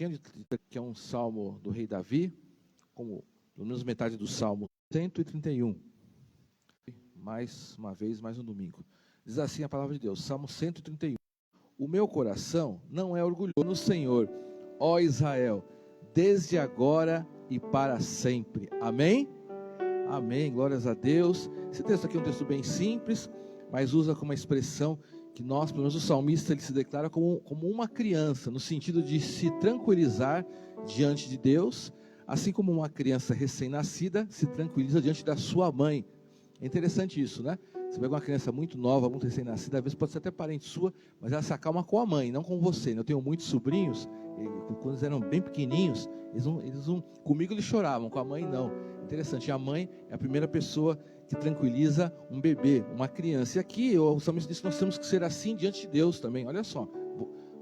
pequeno, que é um salmo do rei Davi, como pelo menos metade do salmo 131. Mais uma vez, mais um domingo. Diz assim a palavra de Deus, Salmo 131. O meu coração não é orgulhoso no Senhor, ó Israel, desde agora e para sempre. Amém? Amém, glórias a Deus. Esse texto aqui é um texto bem simples, mas usa como uma expressão que nós, pelo menos o salmista, ele se declara como uma criança, no sentido de se tranquilizar diante de Deus, assim como uma criança recém-nascida se tranquiliza diante da sua mãe. É interessante isso, né? Você pega uma criança muito nova, muito recém-nascida, às vezes pode ser até parente sua, mas ela se acalma com a mãe, não com você. Eu tenho muitos sobrinhos, quando eles eram bem pequenininhos, comigo eles choravam, com a mãe não. Interessante, a mãe é a primeira pessoa que tranquiliza um bebê, uma criança. E aqui o salmista diz que nós temos que ser assim diante de Deus também. Olha só,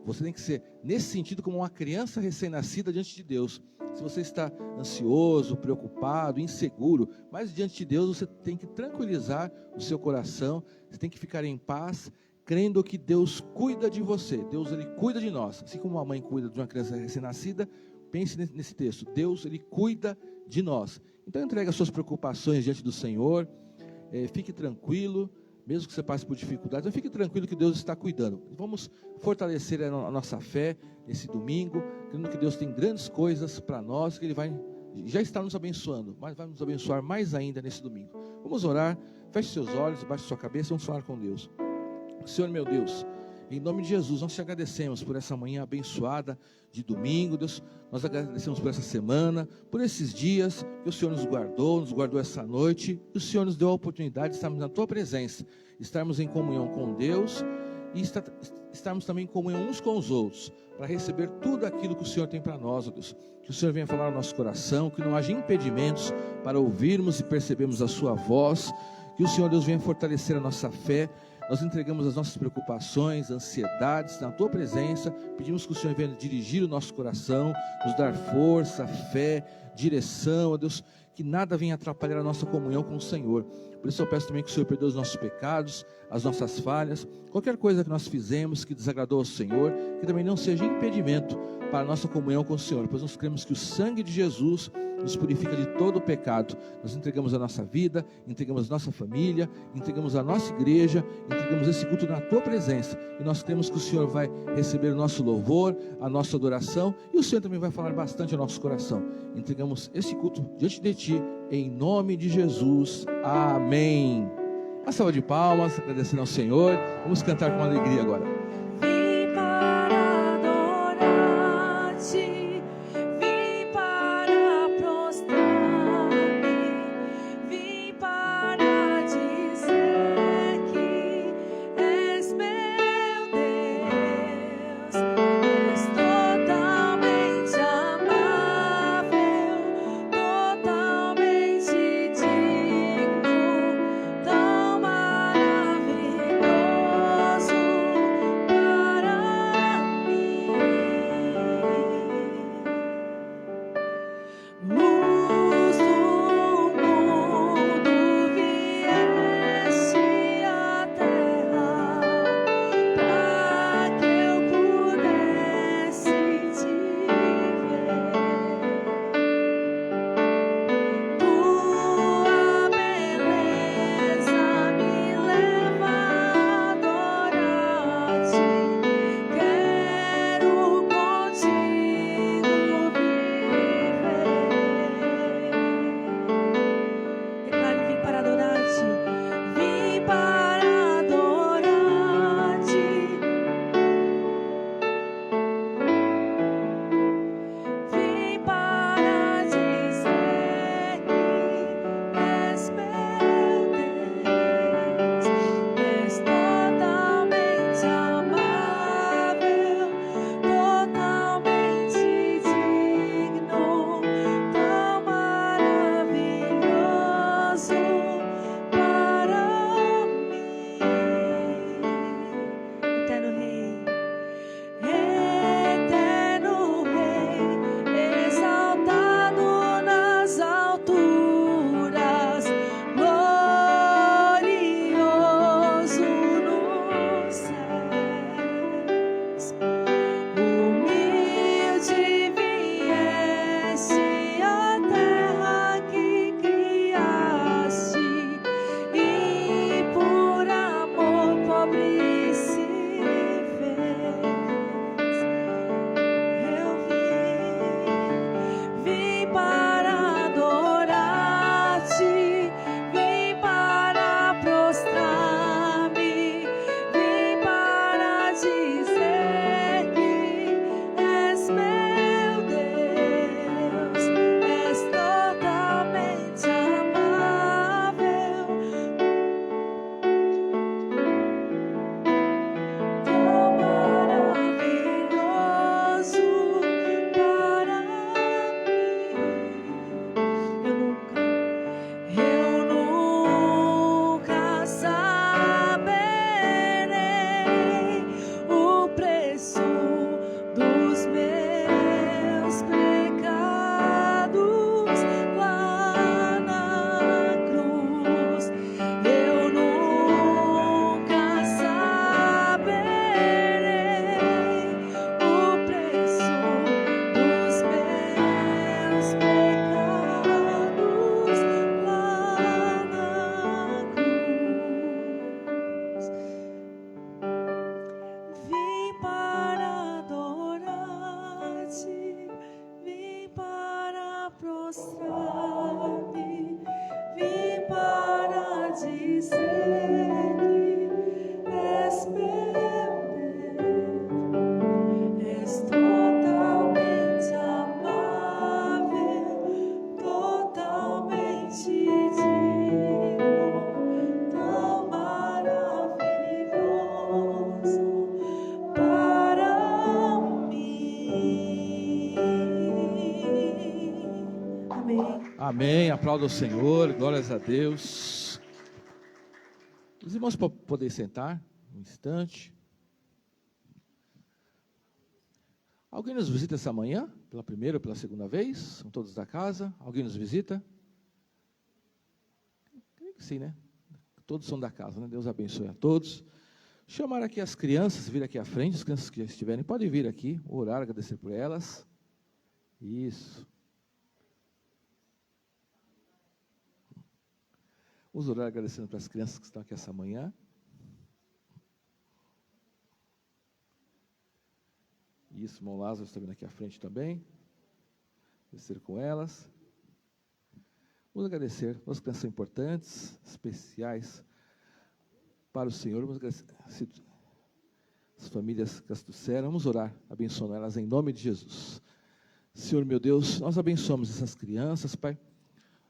você tem que ser nesse sentido como uma criança recém-nascida diante de Deus. Se você está ansioso, preocupado, inseguro, mas diante de Deus você tem que tranquilizar o seu coração, você tem que ficar em paz, crendo que Deus cuida de você. Deus, ele cuida de nós. Assim como uma mãe cuida de uma criança recém-nascida, pense nesse texto. Deus, ele cuida de nós. Então entregue as suas preocupações diante do Senhor, fique tranquilo, mesmo que você passe por dificuldades, mas fique tranquilo que Deus está cuidando. Vamos fortalecer a nossa fé nesse domingo, crendo que Deus tem grandes coisas para nós, que Ele já está nos abençoando, mas vai nos abençoar mais ainda nesse domingo. Vamos orar, feche seus olhos, baixe sua cabeça, vamos falar com Deus. Senhor meu Deus, em nome de Jesus, nós te agradecemos por essa manhã abençoada de domingo, Deus, nós agradecemos por essa semana, por esses dias que o Senhor nos guardou essa noite, e o Senhor nos deu a oportunidade de estarmos na Tua presença, estarmos em comunhão com Deus, e estarmos também em comunhão uns com os outros, para receber tudo aquilo que o Senhor tem para nós, ó Deus. Que o Senhor venha falar no nosso coração, que não haja impedimentos para ouvirmos e percebermos a Sua voz, que o Senhor Deus venha fortalecer a nossa fé. Nós entregamos as nossas preocupações, ansiedades na Tua presença, pedimos que o Senhor venha dirigir o nosso coração, nos dar força, fé, direção, ó Deus, que nada venha atrapalhar a nossa comunhão com o Senhor. Por isso eu peço também que o Senhor perdoe os nossos pecados, as nossas falhas, qualquer coisa que nós fizemos que desagradou ao Senhor, que também não seja impedimento para a nossa comunhão com o Senhor, pois nós cremos que o sangue de Jesus nos purifica de todo o pecado. Nós entregamos a nossa vida, entregamos a nossa família, entregamos a nossa igreja, entregamos esse culto na Tua presença, e nós cremos que o Senhor vai receber o nosso louvor, a nossa adoração, e o Senhor também vai falar bastante ao nosso coração. Entregamos esse culto diante de Ti, em nome de Jesus, amém. Uma salva de palmas, agradecendo ao Senhor. Vamos cantar com alegria agora. mostrar-me, vim para dizer que és meu Deus, és totalmente amável, totalmente digno, tão maravilhoso para mim. Amém. Amém. Aplauda o Senhor. Glórias a Deus. Os irmãos podem sentar um instante. Alguém nos visita essa manhã? Pela primeira ou pela segunda vez? São todos da casa? Alguém nos visita? Creio que sim, né? Todos são da casa, né? Deus abençoe a todos. Chamar aqui as crianças, vir aqui à frente, as crianças que estiverem, podem vir aqui, orar, agradecer por elas. Isso. Vamos orar agradecendo para as crianças que estão aqui essa manhã. Isso, irmão Lázaro está vindo aqui à frente também. Agradecer com elas. Vamos agradecer. As crianças são importantes, especiais para o Senhor. Vamos agradecer as famílias que as trouxeram. Vamos orar, abençoando elas em nome de Jesus. Senhor, meu Deus, nós abençoamos essas crianças, Pai.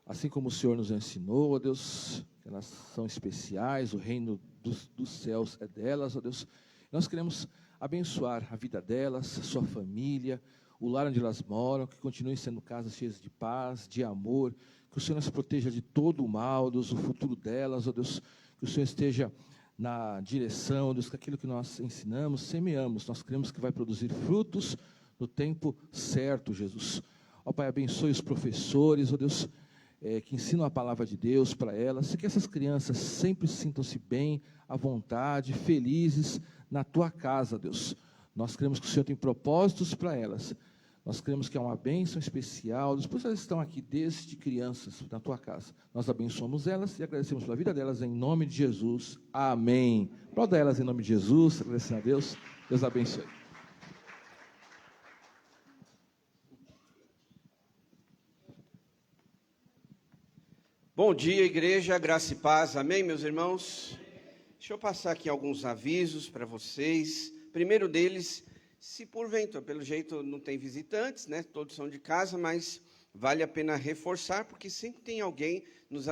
Assim como o Senhor nos ensinou, ó Deus, que elas são especiais, o reino dos céus é delas, ó Deus. Nós queremos abençoar a vida delas, a sua família, o lar onde elas moram, que continuem sendo casas cheias de paz, de amor, que o Senhor as proteja de todo o mal, Deus, o futuro delas, ó Deus, que o Senhor esteja na direção, Deus, que aquilo que nós ensinamos, semeamos, nós cremos que vai produzir frutos no tempo certo, Jesus. Ó Pai, abençoe os professores, ó Deus, que ensinam a palavra de Deus para elas, e que essas crianças sempre sintam-se bem, à vontade, felizes na Tua casa, Deus. Nós cremos que o Senhor tem propósitos para elas, nós cremos que é uma bênção especial, depois elas estão aqui desde crianças na Tua casa. Nós abençoamos elas e agradecemos pela vida delas em nome de Jesus. Amém. Aplauda elas em nome de Jesus, agradecendo a Deus. Deus abençoe. Bom dia, igreja, graça e paz, amém, meus irmãos? Deixa eu passar aqui alguns avisos para vocês. Primeiro deles, se porventura, pelo jeito não tem visitantes, né? Todos são de casa, mas vale a pena reforçar, porque sempre tem alguém nos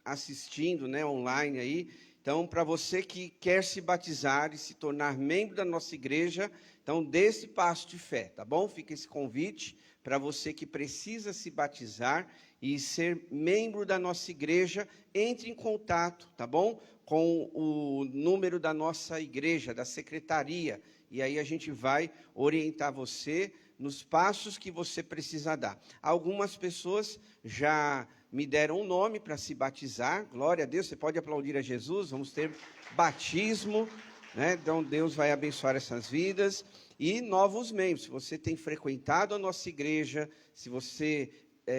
assistindo, né, online aí. Então, para você que quer se batizar e se tornar membro da nossa igreja, então dê esse passo de fé, tá bom? Fica esse convite para você que precisa se batizar e ser membro da nossa igreja, entre em contato, tá bom? Com o número da nossa igreja, da secretaria, e aí a gente vai orientar você nos passos que você precisa dar. Algumas pessoas já me deram um nome para se batizar, glória a Deus, você pode aplaudir a Jesus, vamos ter batismo, né? Então Deus vai abençoar essas vidas, e novos membros. Se você tem frequentado a nossa igreja, se você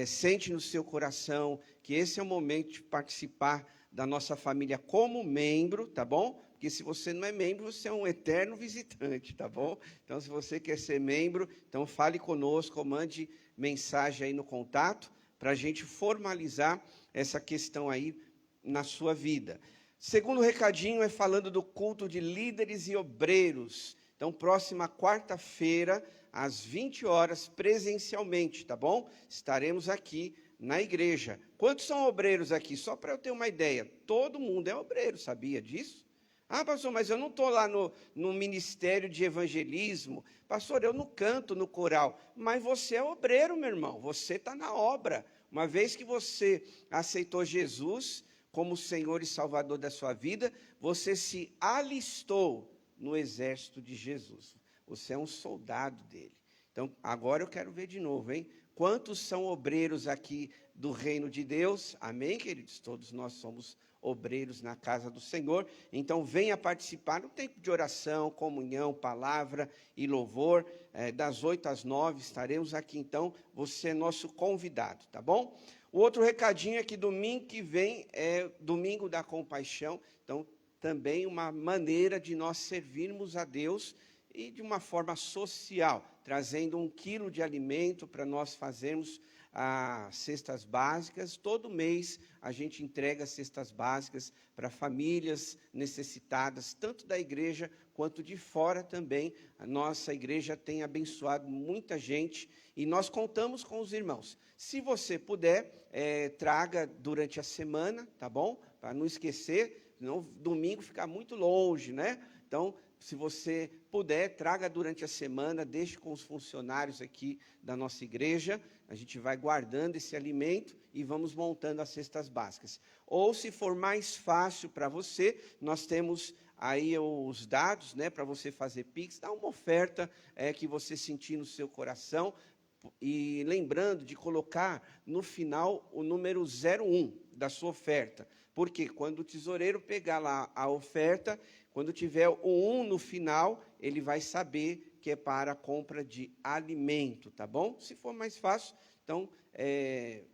sente no seu coração que esse é o momento de participar da nossa família como membro, tá bom? Porque se você não é membro, você é um eterno visitante, tá bom? Então, se você quer ser membro, então fale conosco, mande mensagem aí no contato, para a gente formalizar essa questão aí na sua vida. Segundo recadinho é falando do culto de líderes e obreiros. Então, próxima quarta-feira, às 20 horas, presencialmente, tá bom? Estaremos aqui na igreja. Quantos são obreiros aqui? Só para eu ter uma ideia. Todo mundo é obreiro, sabia disso? Ah, pastor, mas eu não estou lá no ministério de evangelismo. Pastor, eu não canto no coral. Mas você é obreiro, meu irmão. Você está na obra. Uma vez que você aceitou Jesus como Senhor e Salvador da sua vida, você se alistou no exército de Jesus. Você é um soldado dele. Então, agora eu quero ver de novo, hein? Quantos são obreiros aqui do reino de Deus? Amém, queridos? Todos nós somos obreiros na casa do Senhor. Então, venha participar no tempo de oração, comunhão, palavra e louvor. Das 8 às 9 estaremos aqui, então. Você é nosso convidado, tá bom? O outro recadinho é que domingo que vem é domingo da compaixão. Então, também uma maneira de nós servirmos a Deus e de uma forma social, trazendo 1 quilo de alimento para nós fazermos as cestas básicas. Todo mês a gente entrega cestas básicas para famílias necessitadas, tanto da igreja quanto de fora também. A nossa igreja tem abençoado muita gente e nós contamos com os irmãos. Se você puder, traga durante a semana, tá bom? Para não esquecer, senão domingo fica muito longe, né? Então, se você puder, traga durante a semana, deixe com os funcionários aqui da nossa igreja. A gente vai guardando esse alimento e vamos montando as cestas básicas. Ou, se for mais fácil para você, nós temos aí os dados, né, para você fazer Pix. Dá uma oferta que você sentir no seu coração. E lembrando de colocar no final o número 01 da sua oferta. Porque quando o tesoureiro pegar lá a oferta, quando tiver o 1 no final, ele vai saber que é para a compra de alimento, tá bom? Se for mais fácil, então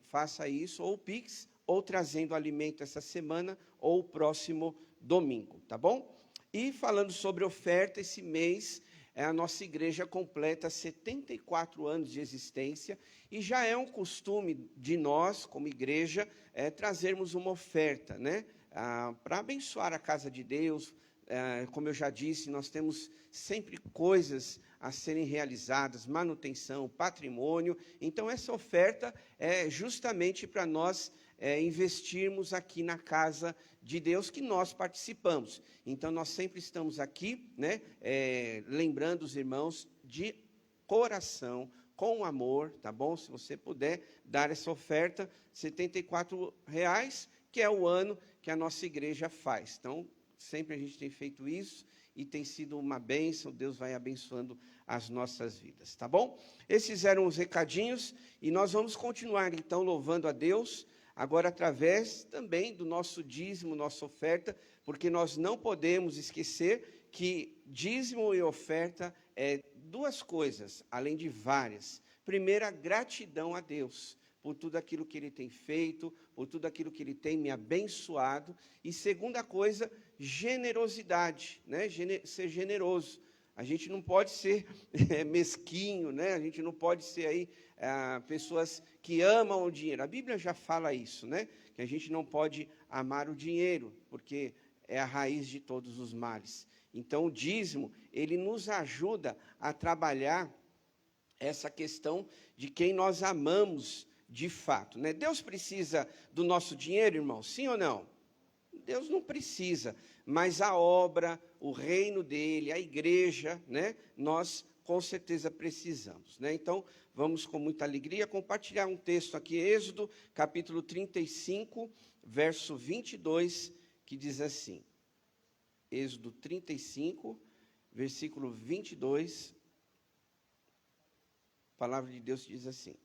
faça isso, ou Pix, ou trazendo alimento essa semana, ou o próximo domingo, tá bom? E falando sobre oferta, esse mês a nossa igreja completa 74 anos de existência, e já é um costume de nós, como igreja, trazermos uma oferta, né? Para abençoar a casa de Deus. Como eu já disse, nós temos sempre coisas a serem realizadas, manutenção, patrimônio. Então, essa oferta é justamente para nós investirmos aqui na casa de Deus que nós participamos. Então, nós sempre estamos aqui, né, lembrando os irmãos de coração, com amor, tá bom? Se você puder dar essa oferta, R$ 74, que é o ano que a nossa igreja faz. Então, sempre a gente tem feito isso e tem sido uma bênção. Deus vai abençoando as nossas vidas, tá bom? Esses eram os recadinhos e nós vamos continuar, então, louvando a Deus, agora através também do nosso dízimo, nossa oferta, porque nós não podemos esquecer que dízimo e oferta é duas coisas, além de várias. Primeira, gratidão a Deus por tudo aquilo que Ele tem feito, por tudo aquilo que Ele tem me abençoado. E segunda coisa, generosidade, né? Ser generoso. A gente não pode ser mesquinho, né? A gente não pode ser aí pessoas que amam o dinheiro. A Bíblia já fala isso, né? Que a gente não pode amar o dinheiro, porque é a raiz de todos os males. Então, o dízimo, ele nos ajuda a trabalhar essa questão de quem nós amamos de fato, né? Deus precisa do nosso dinheiro, irmão? Sim ou não? Deus não precisa, mas a obra, o reino dele, a igreja, né? Nós com certeza precisamos, né? Então, vamos com muita alegria compartilhar um texto aqui, Êxodo, capítulo 35, verso 22, que diz assim, Êxodo 35, versículo 22, a palavra de Deus diz assim: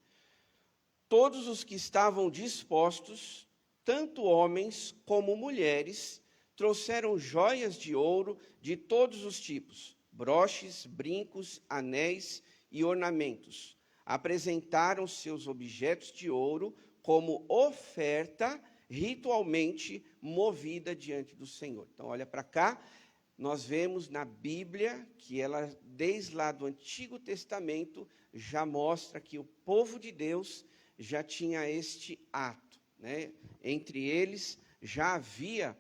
todos os que estavam dispostos, tanto homens como mulheres, trouxeram joias de ouro de todos os tipos, broches, brincos, anéis e ornamentos. Apresentaram seus objetos de ouro como oferta ritualmente movida diante do Senhor. Então, olha para cá, nós vemos na Bíblia que ela, desde lá do Antigo Testamento, já mostra que o povo de Deus já tinha este ato, né? Entre eles já havia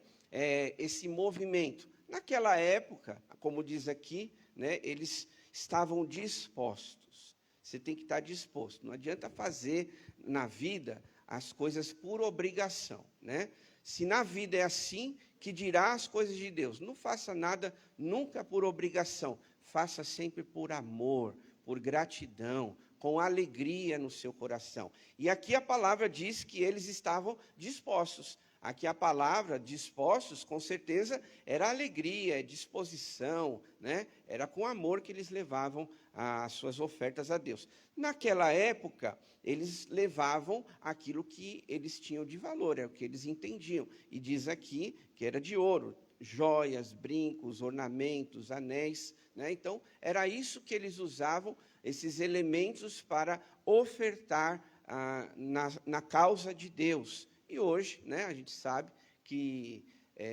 esse movimento. Naquela época, como diz aqui, né, eles estavam dispostos. Você tem que estar disposto. Não adianta fazer na vida as coisas por obrigação, né? Se na vida é assim, que dirá as coisas de Deus? Não faça nada nunca por obrigação. Faça sempre por amor, por gratidão, com alegria no seu coração. E aqui a palavra diz que eles estavam dispostos. Aqui a palavra dispostos, com certeza, era alegria, disposição, né? Era com amor que eles levavam as suas ofertas a Deus. Naquela época, eles levavam aquilo que eles tinham de valor, é o que eles entendiam. E diz aqui que era de ouro, joias, brincos, ornamentos, anéis, né? Então, era isso que eles usavam, esses elementos para ofertar na causa de Deus. E hoje, né, a gente sabe que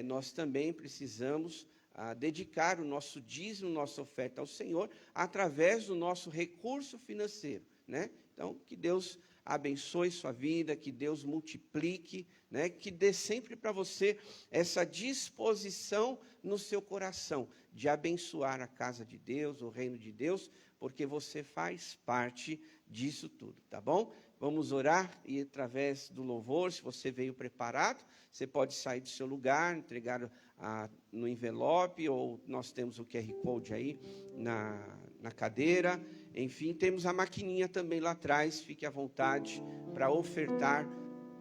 nós também precisamos a dedicar o nosso dízimo, nossa oferta ao Senhor, através do nosso recurso financeiro, né? Então, que Deus abençoe sua vida, que Deus multiplique, né? Que dê sempre para você essa disposição no seu coração de abençoar a casa de Deus, o reino de Deus, porque você faz parte disso tudo, tá bom? Vamos orar e através do louvor, se você veio preparado, você pode sair do seu lugar, entregar no envelope, ou nós temos o QR Code aí na cadeira. Enfim, temos a maquininha também lá atrás, fique à vontade para ofertar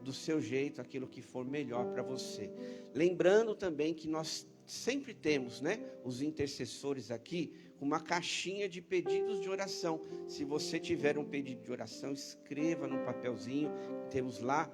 do seu jeito aquilo que for melhor para você. Lembrando também que nós sempre temos, né, os intercessores aqui, uma caixinha de pedidos de oração. Se você tiver um pedido de oração, escreva no papelzinho, temos lá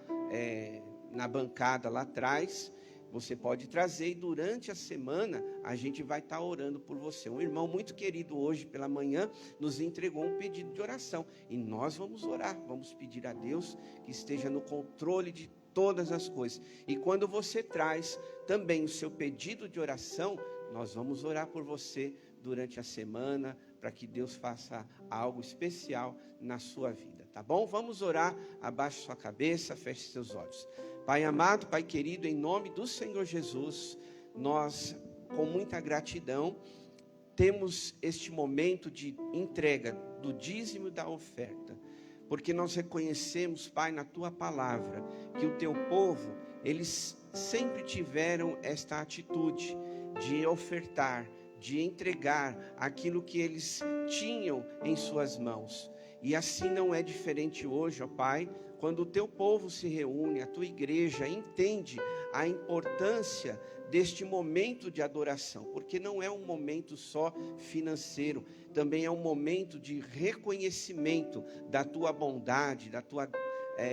na bancada lá atrás. Você pode trazer e durante a semana a gente vai estar orando por você. Um irmão muito querido hoje pela manhã nos entregou um pedido de oração. E nós vamos orar, vamos pedir a Deus que esteja no controle de todas as coisas. E quando você traz também o seu pedido de oração, nós vamos orar por você durante a semana, para que Deus faça algo especial na sua vida, tá bom? Vamos orar, abaixe sua cabeça, feche seus olhos. Pai amado, Pai querido, em nome do Senhor Jesus, nós, com muita gratidão, temos este momento de entrega do dízimo e da oferta, porque nós reconhecemos, Pai, na Tua palavra, que o Teu povo, eles sempre tiveram esta atitude de ofertar, de entregar aquilo que eles tinham em suas mãos. E assim não é diferente hoje, ó Pai, quando o Teu povo se reúne, a Tua igreja entende a importância deste momento de adoração, porque não é um momento só financeiro, também é um momento de reconhecimento da Tua bondade, da Tua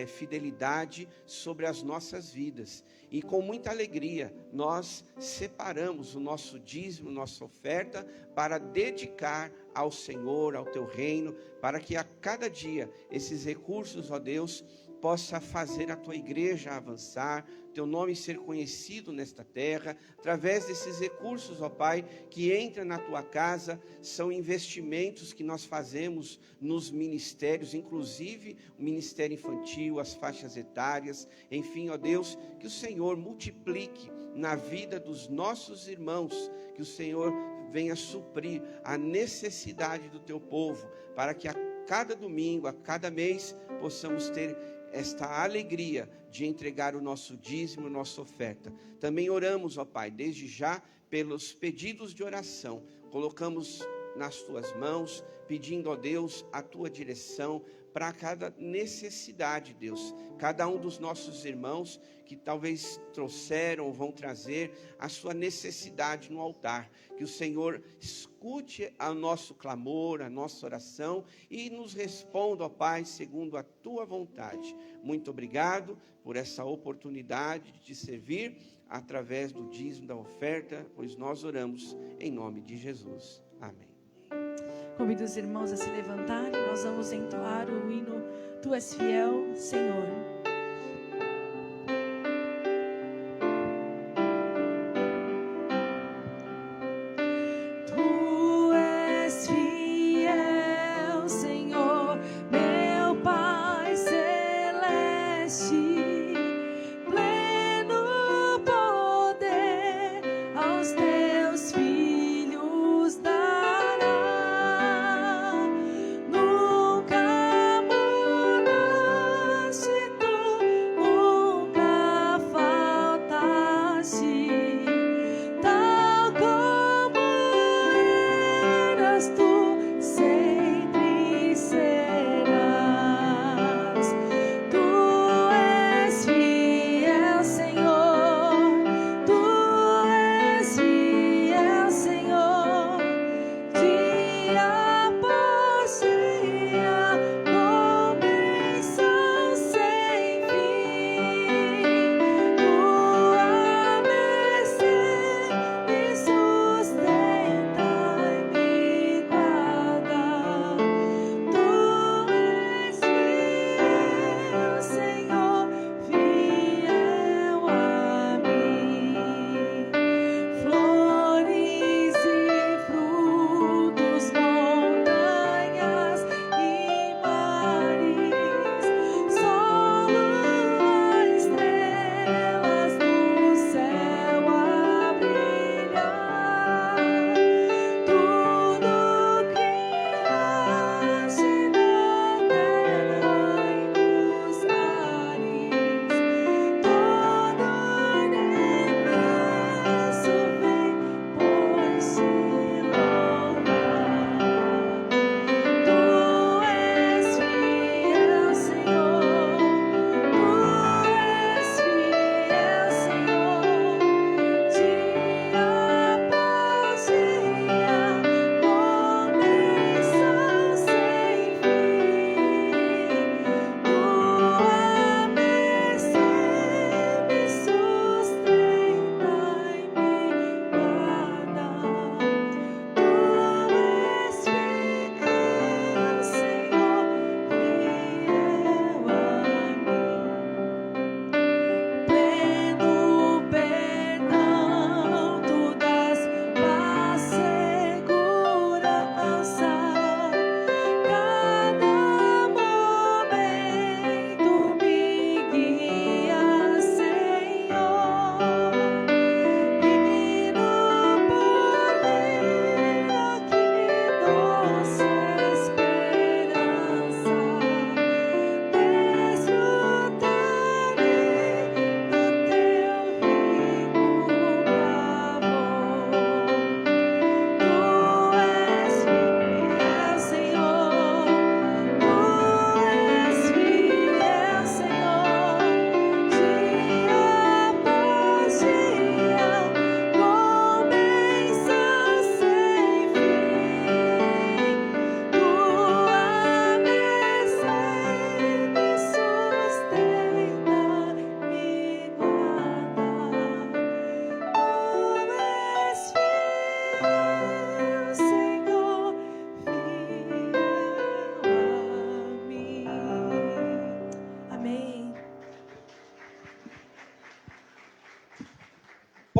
fidelidade sobre as nossas vidas. E com muita alegria nós separamos o nosso dízimo, nossa oferta, para dedicar ao Senhor, ao Teu reino, para que a cada dia esses recursos, ó Deus, possa fazer a Tua igreja avançar, Teu nome ser conhecido nesta terra, através desses recursos, ó Pai, que entra na Tua casa, são investimentos que nós fazemos nos ministérios, inclusive o ministério infantil, as faixas etárias, enfim, ó Deus, que o Senhor multiplique na vida dos nossos irmãos, que o Senhor venha suprir a necessidade do Teu povo, para que a cada domingo, a cada mês, possamos ter esta alegria de entregar o nosso dízimo, nossa oferta. Também oramos, ó Pai, desde já, pelos pedidos de oração. Colocamos nas Tuas mãos, pedindo, ó Deus, a Tua direção para cada necessidade, Deus. Cada um dos nossos irmãos que talvez trouxeram ou vão trazer a sua necessidade no altar. Que o Senhor escute o nosso clamor, a nossa oração e nos responda, ó Pai, segundo a Tua vontade. Muito obrigado por essa oportunidade de te servir através do dízimo da oferta, pois nós oramos em nome de Jesus. Amém. Convido os irmãos a se levantarem, nós vamos entoar o hino Tu és fiel, Senhor. Tu és fiel, Senhor, meu Pai celeste, pleno poder aos Teus filhos dará. Nunca mudaste tu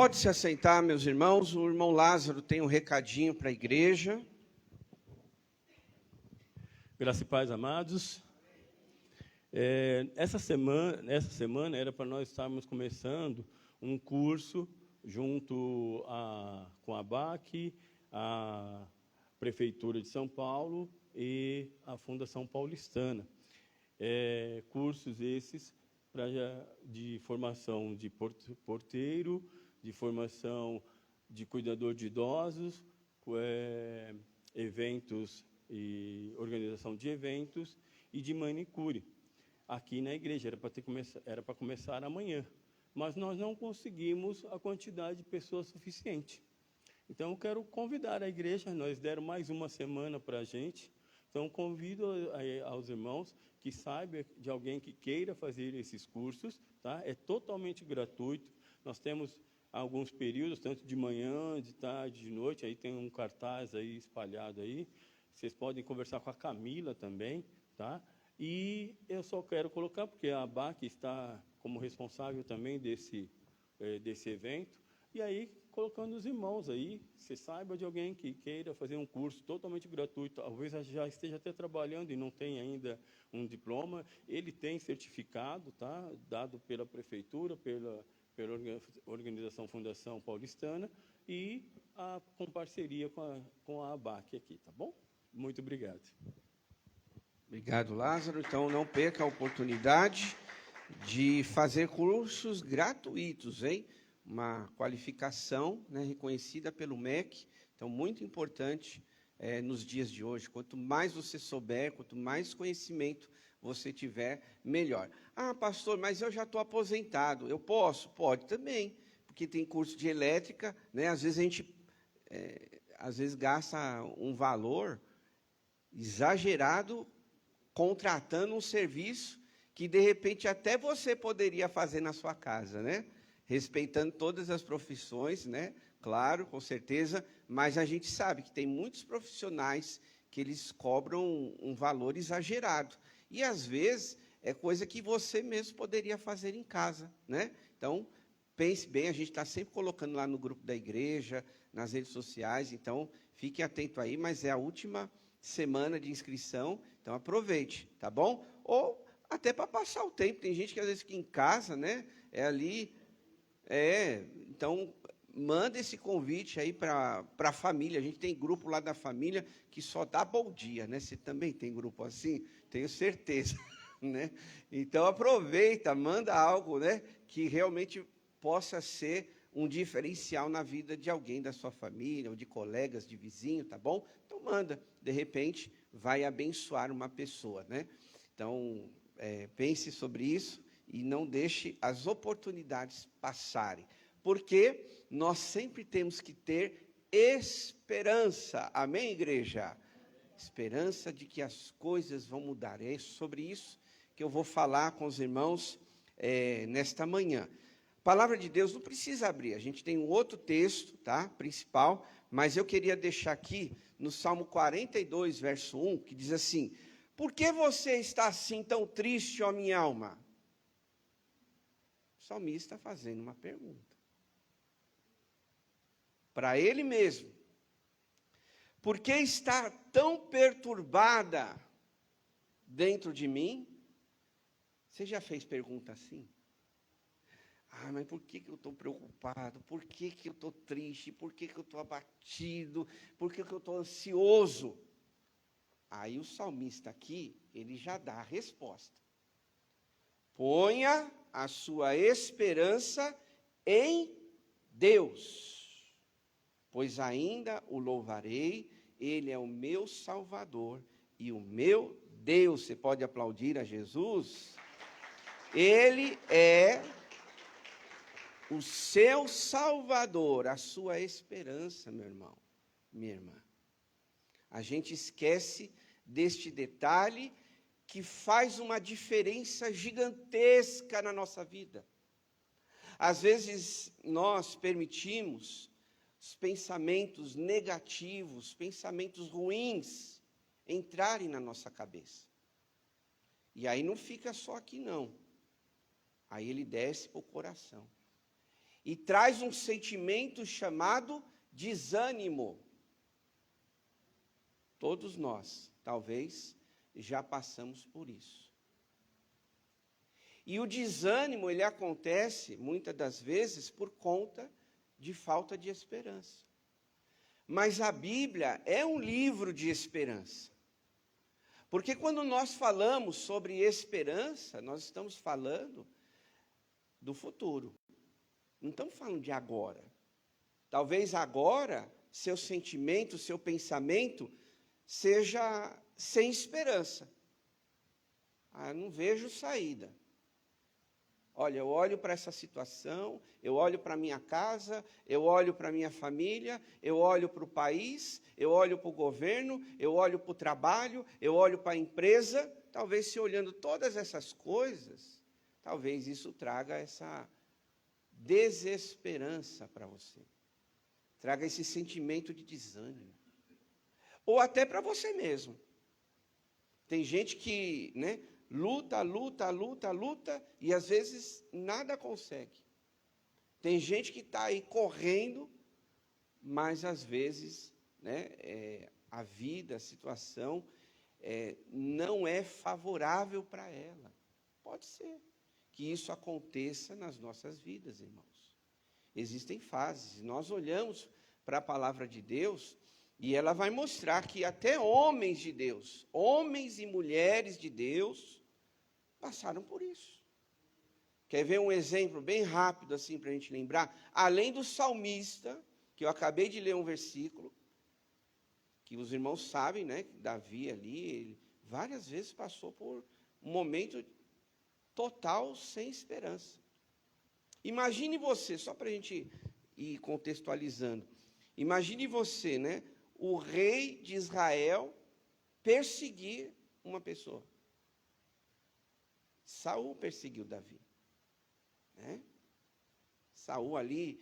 Pode se assentar, meus irmãos. O irmão Lázaro tem um recadinho para a igreja. Graça e paz, amados. Essa semana era para nós estarmos começando um curso junto com a ABAC, a Prefeitura de São Paulo e a Fundação Paulistana. Cursos esses de formação de porteiro, de formação de cuidador de idosos, eventos e organização de eventos e de manicure. Aqui na igreja era para começar amanhã, mas nós não conseguimos a quantidade de pessoas suficiente. Então, eu quero convidar a igreja, nós deram mais uma semana para a gente, então convido aos irmãos que saibam de alguém que queira fazer esses cursos, tá? É totalmente gratuito, nós temos alguns períodos, tanto de manhã, de tarde, de noite, aí tem um cartaz aí espalhado aí, vocês podem conversar com a Camila também, tá? E eu só quero colocar, porque a ABAC está como responsável também desse evento, e aí, colocando os irmãos aí, você saiba de alguém que queira fazer um curso totalmente gratuito, talvez já esteja até trabalhando e não tem ainda um diploma, ele tem certificado, tá? Dado pela Prefeitura, pela organização Fundação Paulistana, e com parceria com a ABAC aqui, tá bom? Muito obrigado. Obrigado, Lázaro. Então, não perca a oportunidade de fazer cursos gratuitos, hein? Uma qualificação, né, reconhecida pelo MEC. Então, muito importante nos dias de hoje. Quanto mais você souber, quanto mais conhecimento você tiver, melhor. Ah, pastor, mas eu já estou aposentado. Eu posso? Pode também, porque tem curso de elétrica, né? Às vezes a gente gasta um valor exagerado contratando um serviço que, de repente, até você poderia fazer na sua casa, né? Respeitando todas as profissões, né? Claro, com certeza, mas a gente sabe que tem muitos profissionais que eles cobram um valor exagerado. E, às vezes, é coisa que você mesmo poderia fazer em casa, né? Então, pense bem, a gente está sempre colocando lá no grupo da igreja, nas redes sociais, então, fique atento aí, mas é a última semana de inscrição, então aproveite, tá bom? Ou até para passar o tempo, tem gente que às vezes fica em casa, né? Então manda esse convite aí para a família, a gente tem grupo lá da família que só dá bom dia, né? Você também tem grupo assim? Tenho certeza, né? Então aproveita, manda algo, né? Que realmente possa ser um diferencial na vida de alguém da sua família, ou de colegas, de vizinho, tá bom? Então, manda. De repente, vai abençoar uma pessoa, né? Então, pense sobre isso e não deixe as oportunidades passarem. Porque nós sempre temos que ter esperança. Amém, igreja? Esperança de que as coisas vão mudar. É sobre isso que eu vou falar com os irmãos nesta manhã. A palavra de Deus não precisa abrir, a gente tem um outro texto, tá, principal, mas eu queria deixar aqui no Salmo 42, verso 1, que diz assim: por que você está assim tão triste, ó minha alma? O salmista está fazendo uma pergunta para ele mesmo. Por que está tão perturbada dentro de mim? Você já fez pergunta assim? Ah, mas por que eu estou preocupado? Por que eu estou triste? Por que eu estou abatido? Por que eu estou ansioso? Aí o salmista aqui, ele já dá a resposta. Ponha a sua esperança em Deus, pois ainda o louvarei, Ele é o meu Salvador e o meu Deus. Você pode aplaudir a Jesus? Ele é o seu Salvador, a sua esperança, meu irmão, minha irmã. A gente esquece deste detalhe que faz uma diferença gigantesca na nossa vida. Às vezes nós permitimos os pensamentos negativos, pensamentos ruins entrarem na nossa cabeça. E aí não fica só aqui não. Aí ele desce para o coração. e traz um sentimento chamado desânimo. Todos nós, talvez, já passamos por isso. E o desânimo, ele acontece, muitas das vezes, por conta de falta de esperança. Mas a Bíblia é um livro de esperança. Porque quando nós falamos sobre esperança, nós estamos falando do futuro. Não estamos falando de agora. Talvez agora, seu sentimento, seu pensamento, seja sem esperança. Não vejo saída. Olha, eu olho para essa situação, eu olho para a minha casa, eu olho para a minha família, eu olho para o país, eu olho para o governo, eu olho para o trabalho, eu olho para a empresa. Talvez se olhando todas essas coisas, talvez isso traga essa desesperança para você. Traga esse sentimento de desânimo. Ou até para você mesmo. Tem gente que, luta, e às vezes nada consegue. Tem gente que está aí correndo, mas às vezes, a vida, a situação, não é favorável para ela. Pode ser que isso aconteça nas nossas vidas, irmãos. Existem fases. Nós olhamos para a palavra de Deus e ela vai mostrar que até homens de Deus, homens e mulheres de Deus, passaram por isso. Quer ver um exemplo bem rápido assim para a gente lembrar? Além do salmista, que eu acabei de ler um versículo, que os irmãos sabem, que Davi ali, ele várias vezes passou por um momento total sem esperança. Imagine você, só para a gente ir contextualizando, imagine você, o rei de Israel perseguir uma pessoa. Saul perseguiu Davi. Saul ali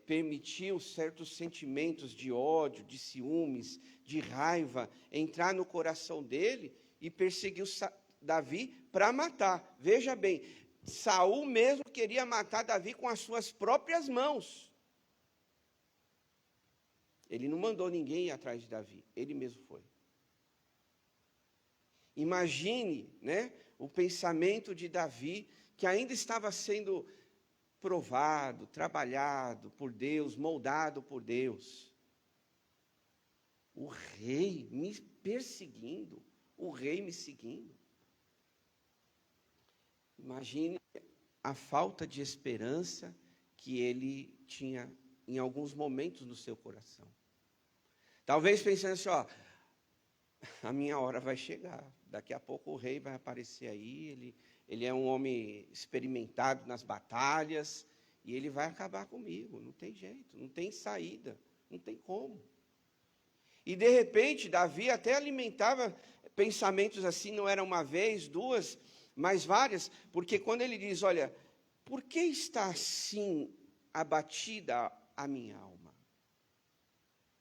permitiu certos sentimentos de ódio, de ciúmes, de raiva entrar no coração dele e perseguiu Davi para matar. Veja bem, Saul mesmo queria matar Davi com as suas próprias mãos. Ele não mandou ninguém ir atrás de Davi, ele mesmo foi. Imagine, o pensamento de Davi, que ainda estava sendo provado, trabalhado por Deus, moldado por Deus. O rei me perseguindo, o rei me seguindo. Imagine a falta de esperança que ele tinha em alguns momentos no seu coração. Talvez pensando assim, a minha hora vai chegar. Daqui a pouco o rei vai aparecer aí, ele é um homem experimentado nas batalhas, e ele vai acabar comigo. Não tem jeito, não tem saída, não tem como. E de repente, Davi até alimentava pensamentos assim, não era uma vez, duas, mas várias, porque quando ele diz, olha, por que está assim abatida a minha alma?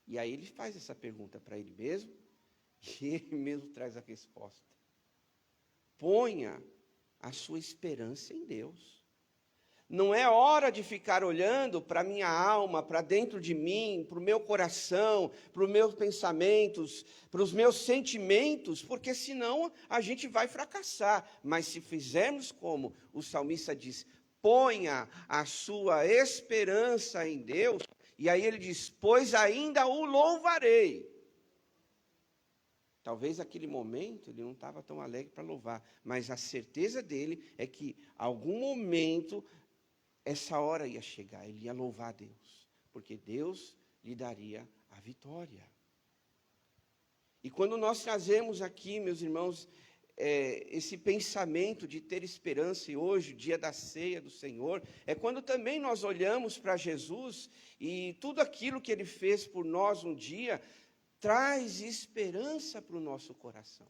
E aí ele faz essa pergunta para ele mesmo, e ele mesmo traz a resposta. Ponha a sua esperança em Deus. Não é hora de ficar olhando para a minha alma, para dentro de mim, para o meu coração, para os meus pensamentos, para os meus sentimentos, porque senão a gente vai fracassar. Mas se fizermos como o salmista diz, ponha a sua esperança em Deus, e aí ele diz, pois ainda o louvarei. Talvez naquele momento ele não estava tão alegre para louvar, mas a certeza dele é que algum momento essa hora ia chegar, ele ia louvar a Deus, porque Deus lhe daria a vitória. E quando nós trazemos aqui, meus irmãos, esse pensamento de ter esperança, e hoje, o dia da ceia do Senhor, é quando também nós olhamos para Jesus e tudo aquilo que Ele fez por nós um dia, traz esperança para o nosso coração.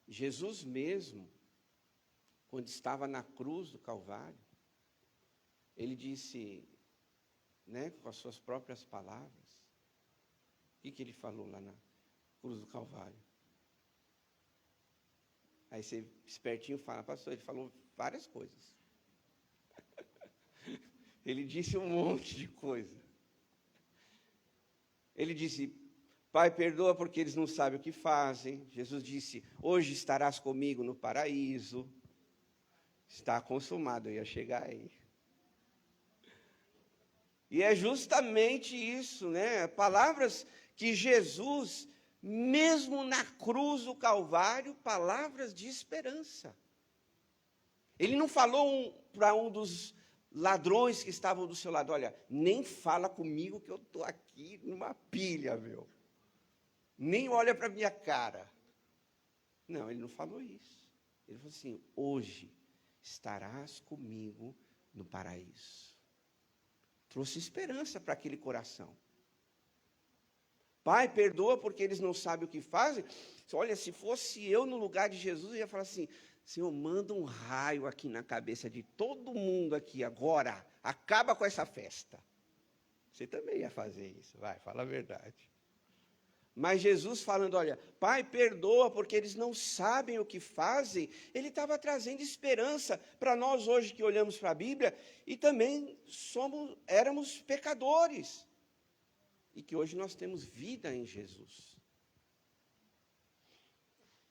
Jesus mesmo, quando estava na cruz do Calvário, Ele disse, com as suas próprias palavras, o que Ele falou lá na cruz do Calvário? Aí você, espertinho, fala, pastor, Ele falou várias coisas. Ele disse um monte de coisa. Ele disse, Pai, perdoa porque eles não sabem o que fazem. Jesus disse, hoje estarás comigo no paraíso. Está consumado, eu ia chegar aí. E é justamente isso, né? Palavras que Jesus, mesmo na cruz do Calvário, palavras de esperança. Ele não falou para um dos ladrões que estavam do seu lado, olha, nem fala comigo que eu estou aqui numa pilha, meu. Nem olha para a minha cara. Não, ele não falou isso. Ele falou assim, hoje estarás comigo no paraíso. Trouxe esperança para aquele coração. Pai, perdoa porque eles não sabem o que fazem. Olha, se fosse eu no lugar de Jesus, eu ia falar assim, Senhor, manda um raio aqui na cabeça de todo mundo aqui agora. Acaba com essa festa. Você também ia fazer isso, vai, fala a verdade. Mas Jesus falando, olha, Pai, perdoa porque eles não sabem o que fazem. Ele estava trazendo esperança para nós hoje que olhamos para a Bíblia e também éramos pecadores. E que hoje nós temos vida em Jesus.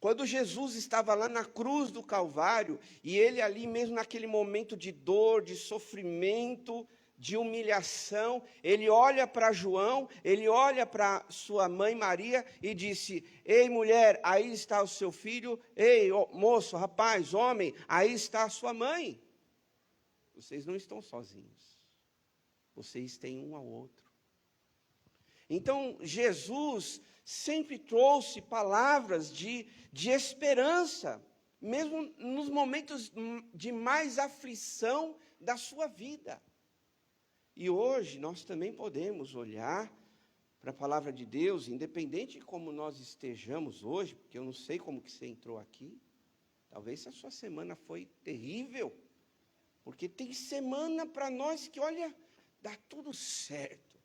Quando Jesus estava lá na cruz do Calvário, e ele ali mesmo naquele momento de dor, de sofrimento, de humilhação, ele olha para João, ele olha para sua mãe Maria e disse, ei mulher, aí está o seu filho, ei moço, rapaz, homem, aí está a sua mãe. Vocês não estão sozinhos, vocês têm um ao outro. Então, Jesus sempre trouxe palavras de esperança, mesmo nos momentos de mais aflição da sua vida. E hoje nós também podemos olhar para a palavra de Deus, independente de como nós estejamos hoje, porque eu não sei como que você entrou aqui, talvez a sua semana foi terrível, porque tem semana para nós que, olha, dá tudo certo.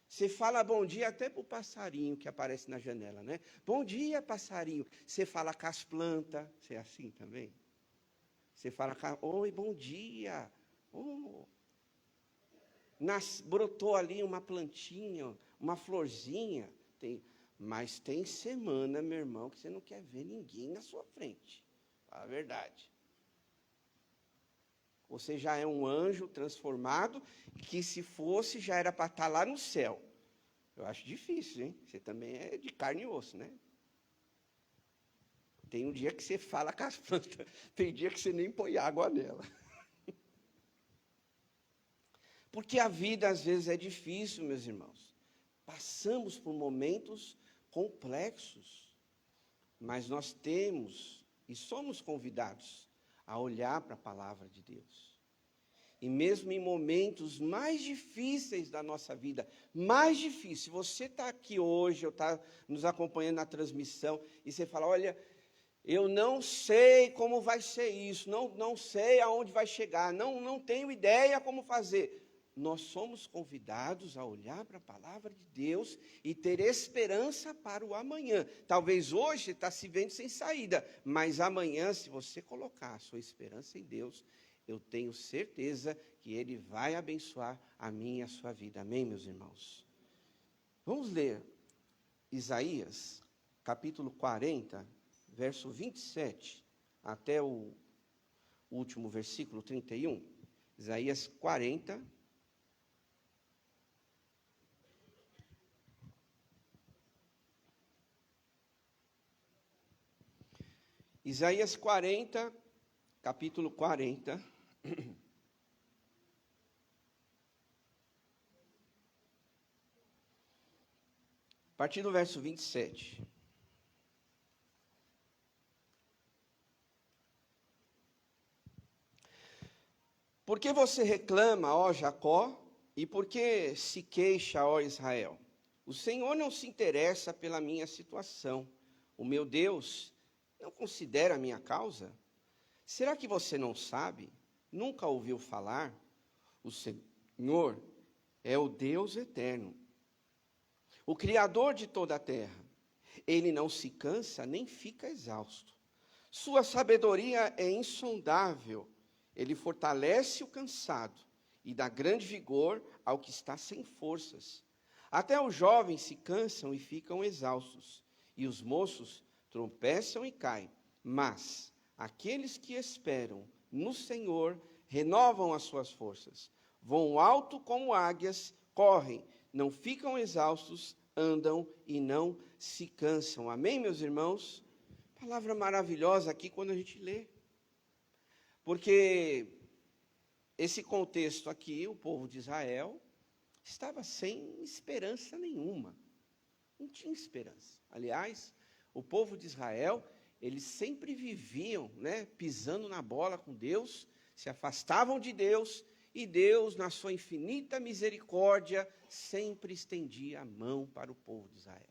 Você fala bom dia até para o passarinho que aparece na janela, né? Bom dia, passarinho. Você fala com as plantas, você é assim também? Você fala, oi, bom dia. Oh. Brotou ali uma plantinha, uma florzinha. Mas tem semana, meu irmão, que você não quer ver ninguém na sua frente. Fala a verdade. Você já é um anjo transformado, que se fosse já era para estar lá no céu. Eu acho difícil, hein? Você também é de carne e osso, né? Tem um dia que você fala com as plantas, tem dia que você nem põe água nela. Porque a vida às vezes é difícil, meus irmãos. Passamos por momentos complexos, mas nós temos e somos convidados a olhar para a palavra de Deus. E mesmo em momentos mais difíceis da nossa vida, mais difíceis, se você está aqui hoje, ou está nos acompanhando na transmissão, e você fala, olha, eu não sei como vai ser isso, não sei aonde vai chegar, não tenho ideia como fazer. Nós somos convidados a olhar para a palavra de Deus e ter esperança para o amanhã. Talvez hoje você está se vendo sem saída, mas amanhã, se você colocar a sua esperança em Deus, eu tenho certeza que Ele vai abençoar a minha e a sua vida. Amém, meus irmãos? Vamos ler Isaías, capítulo 40, verso 27, até o último versículo 31. Isaías 40, Isaías 40, capítulo 40. A partir do verso 27. Por que você reclama, ó Jacó, e por que se queixa, ó Israel? O Senhor não se interessa pela minha situação. O meu Deus não considera a minha causa? Será que você não sabe? Nunca ouviu falar? O Senhor é o Deus eterno, o Criador de toda a terra. Ele não se cansa nem fica exausto. Sua sabedoria é insondável. Ele fortalece o cansado e dá grande vigor ao que está sem forças. Até os jovens se cansam e ficam exaustos, e os moços tropeçam e caem. Mas aqueles que esperam no Senhor renovam as suas forças. Voam alto como águias, correm, não ficam exaustos, andam e não se cansam. Amém, meus irmãos? Palavra maravilhosa aqui quando a gente lê. Porque esse contexto aqui, o povo de Israel estava sem esperança nenhuma. Não tinha esperança. Aliás, o povo de Israel, eles sempre viviam, pisando na bola com Deus, se afastavam de Deus, e Deus, na sua infinita misericórdia, sempre estendia a mão para o povo de Israel.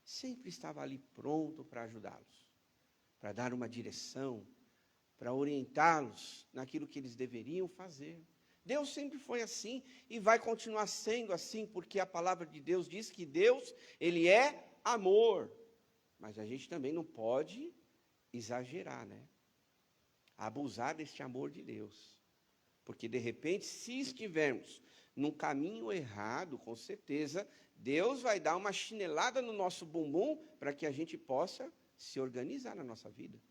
Sempre estava ali pronto para ajudá-los, para dar uma direção, para orientá-los naquilo que eles deveriam fazer. Deus sempre foi assim e vai continuar sendo assim, porque a palavra de Deus diz que Deus, Ele é amor. Mas a gente também não pode exagerar, abusar deste amor de Deus. Porque, de repente, se estivermos num caminho errado, com certeza, Deus vai dar uma chinelada no nosso bumbum para que a gente possa se organizar na nossa vida.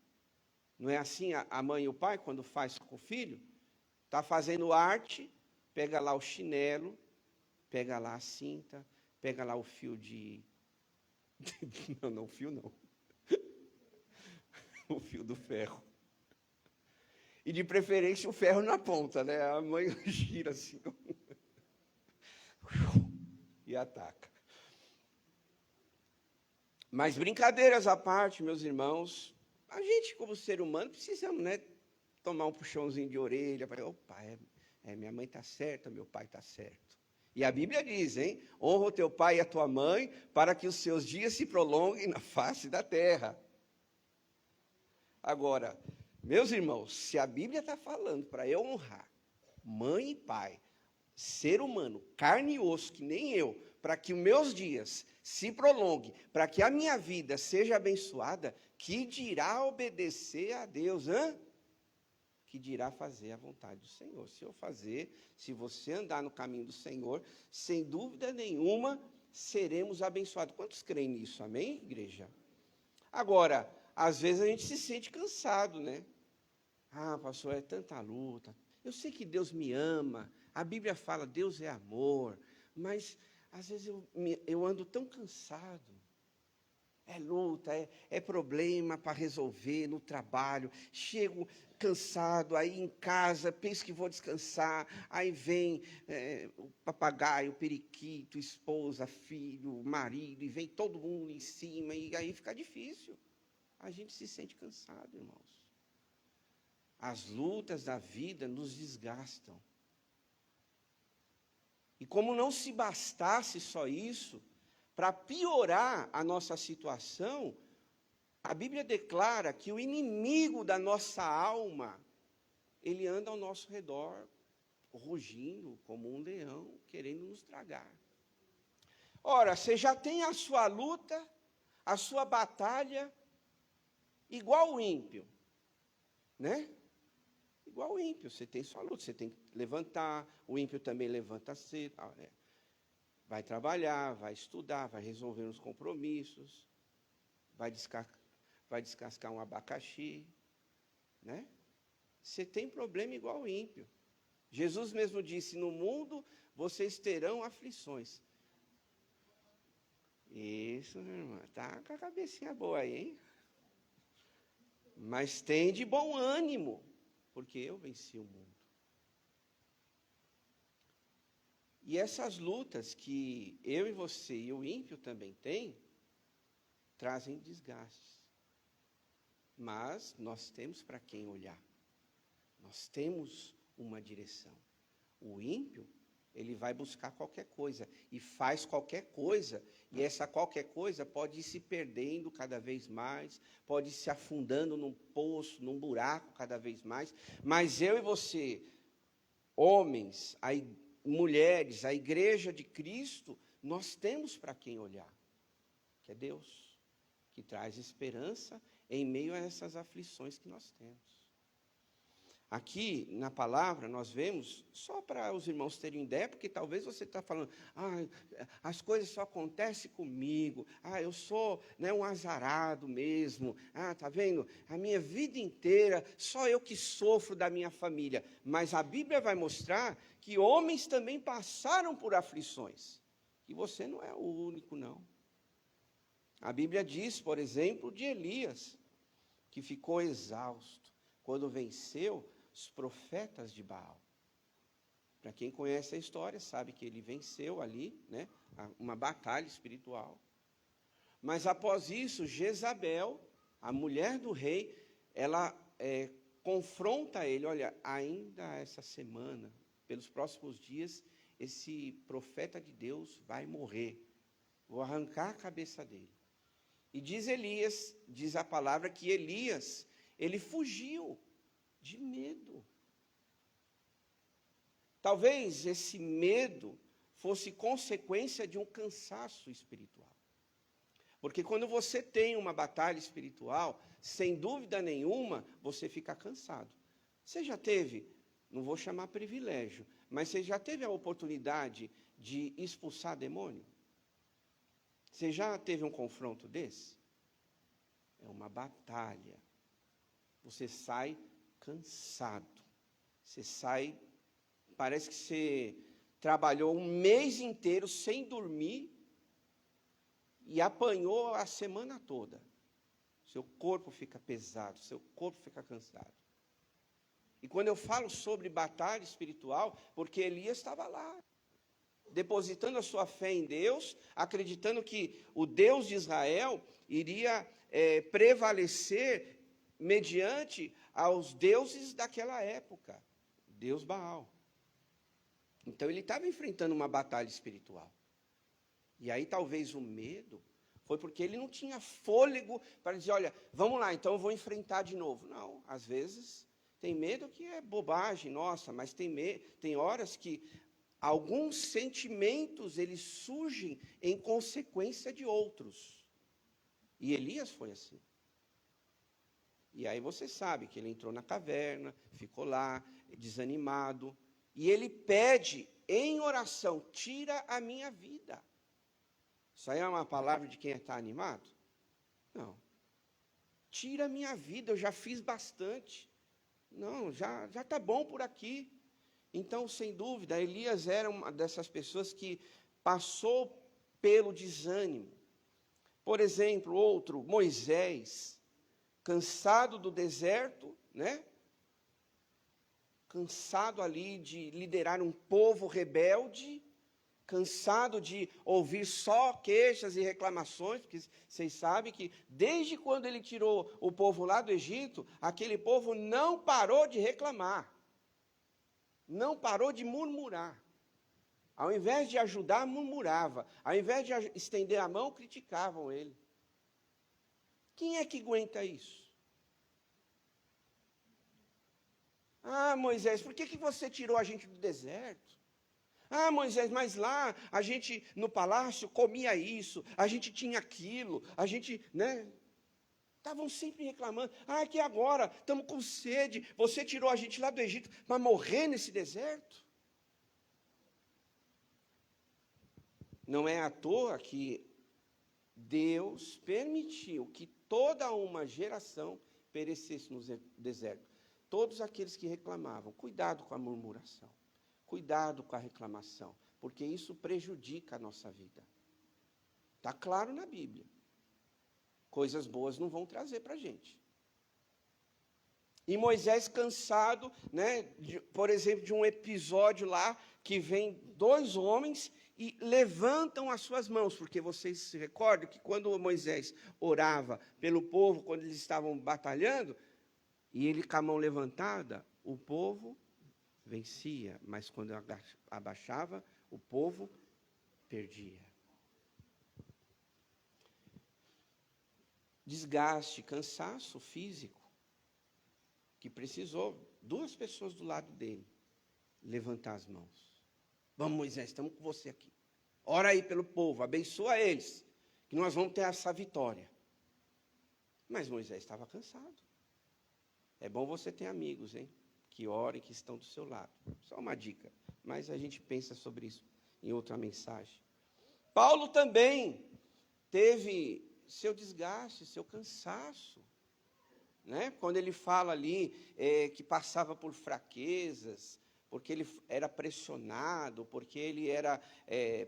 Não é assim a mãe e o pai, quando faz com o filho? Está fazendo arte, pega lá o chinelo, pega lá a cinta, pega lá o fio de... Não, o fio não. O fio do ferro. E de preferência o ferro na ponta, A mãe gira assim. E ataca. Mas brincadeiras à parte, meus irmãos, a gente como ser humano precisamos, tomar um puxãozinho de orelha, para opa, minha mãe está certa, meu pai está certo. E a Bíblia diz, honra o teu pai e a tua mãe, para que os seus dias se prolonguem na face da terra. Agora, meus irmãos, se a Bíblia está falando para eu honrar mãe e pai, ser humano, carne e osso, que nem eu, para que os meus dias se prolonguem, para que a minha vida seja abençoada, que dirá obedecer a Deus, que dirá fazer a vontade do Senhor. Se você andar no caminho do Senhor, sem dúvida nenhuma, seremos abençoados. Quantos creem nisso? Amém, igreja? Agora, às vezes a gente se sente cansado, pastor, é tanta luta. Eu sei que Deus me ama, a Bíblia fala, Deus é amor, mas às vezes eu ando tão cansado. É luta, é problema para resolver no trabalho. Chego cansado, aí em casa, penso que vou descansar. Aí vem o papagaio, o periquito, esposa, filho, marido, e vem todo mundo em cima, e aí fica difícil. A gente se sente cansado, irmãos. As lutas da vida nos desgastam. E como não se bastasse só isso, para piorar a nossa situação, a Bíblia declara que o inimigo da nossa alma, ele anda ao nosso redor, rugindo como um leão, querendo nos tragar. Ora, você já tem a sua luta, a sua batalha, igual o ímpio, Igual o ímpio, você tem sua luta, você tem que levantar, o ímpio também levanta cedo, vai trabalhar, vai estudar, vai resolver os compromissos, vai descascar um abacaxi, Você tem problema igual o ímpio. Jesus mesmo disse, no mundo vocês terão aflições. Isso, minha irmã, tá com a cabecinha boa aí, Mas tem de bom ânimo, porque eu venci o mundo. E essas lutas que eu e você e o ímpio também tem, trazem desgastes. Mas nós temos para quem olhar. Nós temos uma direção. O ímpio, ele vai buscar qualquer coisa e faz qualquer coisa, e essa qualquer coisa pode ir se perdendo cada vez mais, pode ir se afundando num poço, num buraco cada vez mais, mas eu e você, homens, mulheres, a igreja de Cristo, nós temos para quem olhar, que é Deus, que traz esperança em meio a essas aflições que nós temos. Aqui, na palavra, nós vemos, só para os irmãos terem ideia, porque talvez você está falando, as coisas só acontecem comigo, eu sou, né, um azarado mesmo, está vendo? A minha vida inteira, só eu que sofro da minha família. Mas a Bíblia vai mostrar que homens também passaram por aflições, e você não é o único, não. A Bíblia diz, por exemplo, de Elias, que ficou exausto quando venceu os profetas de Baal. Para quem conhece a história, sabe que ele venceu ali, né, uma batalha espiritual. Mas após isso, Jezabel, a mulher do rei, ela confronta ele. Olha, ainda essa semana, pelos próximos dias, esse profeta de Deus vai morrer. Vou arrancar a cabeça dele. E diz Elias, diz a palavra que Elias, ele fugiu de medo. Talvez esse medo fosse consequência de um cansaço espiritual. Porque quando você tem uma batalha espiritual, sem dúvida nenhuma, você fica cansado. Você já teve, não vou chamar privilégio, mas você já teve a oportunidade de expulsar demônio? Você já teve um confronto desse? É uma batalha. Você sai cansado. Você sai, parece que você trabalhou um mês inteiro sem dormir e apanhou a semana toda. Seu corpo fica pesado, seu corpo fica cansado. E quando eu falo sobre batalha espiritual, porque Elias estava lá, depositando a sua fé em Deus, acreditando que o Deus de Israel iria prevalecer mediante aos deuses daquela época, Deus Baal. Então ele estava enfrentando uma batalha espiritual. E aí talvez o medo foi porque ele não tinha fôlego para dizer, olha, vamos lá, então eu vou enfrentar de novo. Não, às vezes tem medo que é bobagem, nossa, mas tem horas que alguns sentimentos eles surgem em consequência de outros. E Elias foi assim. E aí você sabe que ele entrou na caverna, ficou lá, desanimado, e ele pede em oração, tira a minha vida. Isso aí é uma palavra de quem está animado? Não. Tira a minha vida, eu já fiz bastante. Não, já está bom por aqui. Então, sem dúvida, Elias era uma dessas pessoas que passou pelo desânimo. Por exemplo, outro, Moisés, cansado do deserto, né? Cansado ali de liderar um povo rebelde, cansado de ouvir só queixas e reclamações, porque vocês sabem que desde quando ele tirou o povo lá do Egito, aquele povo não parou de reclamar, não parou de murmurar. Ao invés de ajudar, murmurava. Ao invés de estender a mão, criticavam ele. Quem é que aguenta isso? Moisés, por que você tirou a gente do deserto? Moisés, mas lá a gente no palácio comia isso, a gente tinha aquilo, a gente, né? Estavam sempre reclamando. Que agora estamos com sede, você tirou a gente lá do Egito para morrer nesse deserto? Não é à toa que Deus permitiu que toda uma geração perecesse no deserto. Todos aqueles que reclamavam, cuidado com a murmuração, cuidado com a reclamação, porque isso prejudica a nossa vida. Está claro na Bíblia. Coisas boas não vão trazer para a gente. E Moisés cansado, né, por exemplo, de um episódio lá, que vem 2 homens e levantam as suas mãos, porque vocês se recordam que quando Moisés orava pelo povo, quando eles estavam batalhando, e ele com a mão levantada, o povo vencia, mas quando abaixava, o povo perdia. Desgaste, cansaço físico, que precisou 2 pessoas do lado dele levantar as mãos. Vamos, Moisés, estamos com você aqui. Ora aí pelo povo, abençoa eles, que nós vamos ter essa vitória. Mas Moisés estava cansado. É bom você ter amigos, hein? que orem, que estão do seu lado. Só uma dica, mas a gente pensa sobre isso em outra mensagem. Paulo também teve seu desgaste, seu cansaço, né? Quando ele fala ali que passava por fraquezas, porque ele era pressionado, porque ele era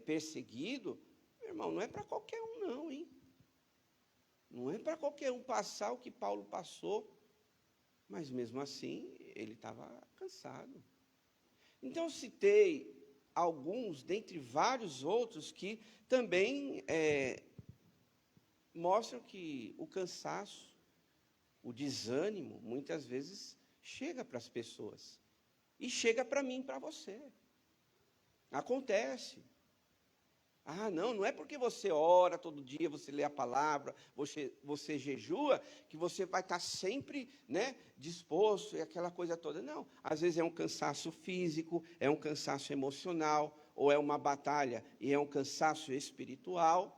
perseguido, meu irmão, não é para qualquer um não, hein? Não é para qualquer um passar o que Paulo passou, mas mesmo assim ele estava cansado. Então eu citei alguns, dentre vários outros, que também mostram que o cansaço, o desânimo, muitas vezes chega para as pessoas. E chega para mim, para você. Acontece. Ah, não é porque você ora todo dia, você lê a palavra, você jejua, que você vai estar sempre, né, disposto e aquela coisa toda. Não, às vezes é um cansaço físico, é um cansaço emocional, ou é uma batalha e é um cansaço espiritual,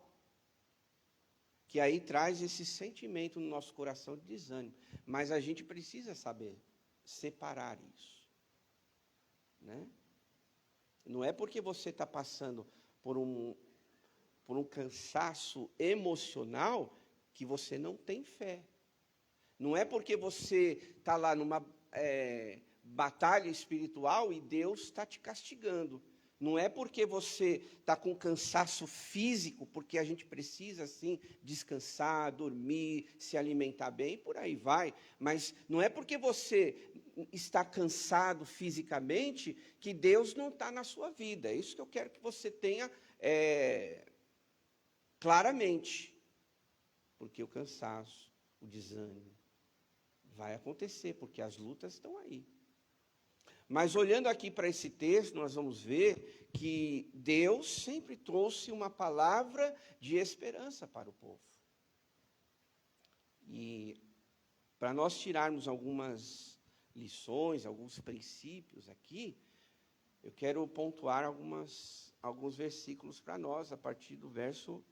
que aí traz esse sentimento no nosso coração de desânimo. Mas a gente precisa saber separar isso, né? Não é porque você está passando por um cansaço emocional que você não tem fé. Não é porque você está lá numa batalha espiritual e Deus está te castigando. Não é porque você está com cansaço físico, porque a gente precisa, assim, descansar, dormir, se alimentar bem, por aí vai. Mas não é porque você está cansado fisicamente que Deus não está na sua vida. É isso que eu quero que você tenha claramente. Porque o cansaço, o desânimo, vai acontecer, porque as lutas estão aí. Mas olhando aqui para esse texto, nós vamos ver que Deus sempre trouxe uma palavra de esperança para o povo. E para nós tirarmos algumas lições, alguns princípios aqui, eu quero pontuar alguns versículos para nós, a partir do verso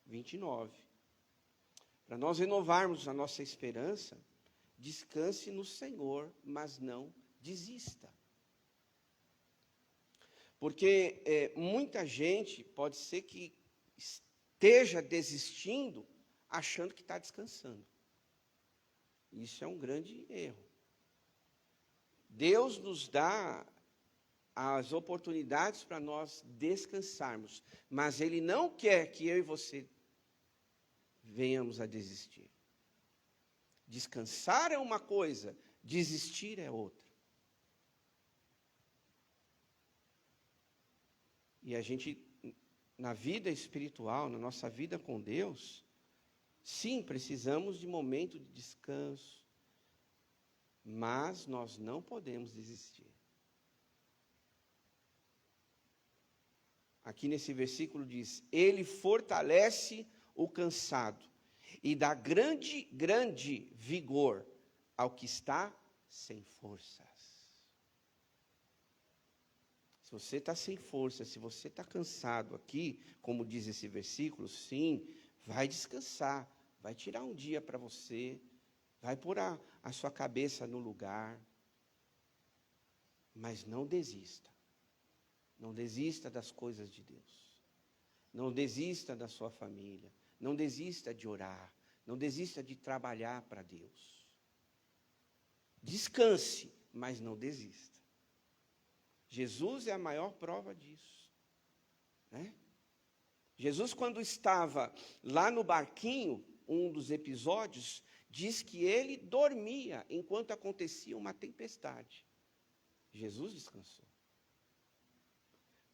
29. Para nós renovarmos a nossa esperança, descanse no Senhor, mas não desista. Porque muita gente pode ser que esteja desistindo, achando que está descansando. Isso é um grande erro. Deus nos dá as oportunidades para nós descansarmos, mas Ele não quer que eu e você venhamos a desistir. Descansar é uma coisa, desistir é outra. E a gente, na vida espiritual, na nossa vida com Deus, sim, precisamos de momento de descanso, mas nós não podemos desistir. Aqui nesse versículo diz: Ele fortalece o cansado e dá grande vigor ao que está sem forças. Se você está sem força, se você está cansado aqui, como diz esse versículo, sim, vai descansar, vai tirar um dia para você, vai pôr a sua cabeça no lugar, mas não desista. Não desista das coisas de Deus. Não desista da sua família. Não desista de orar. Não desista de trabalhar para Deus. Descanse, mas não desista. Jesus é a maior prova disso, né? Jesus, quando estava lá no barquinho, um dos episódios, diz que ele dormia enquanto acontecia uma tempestade. Jesus descansou.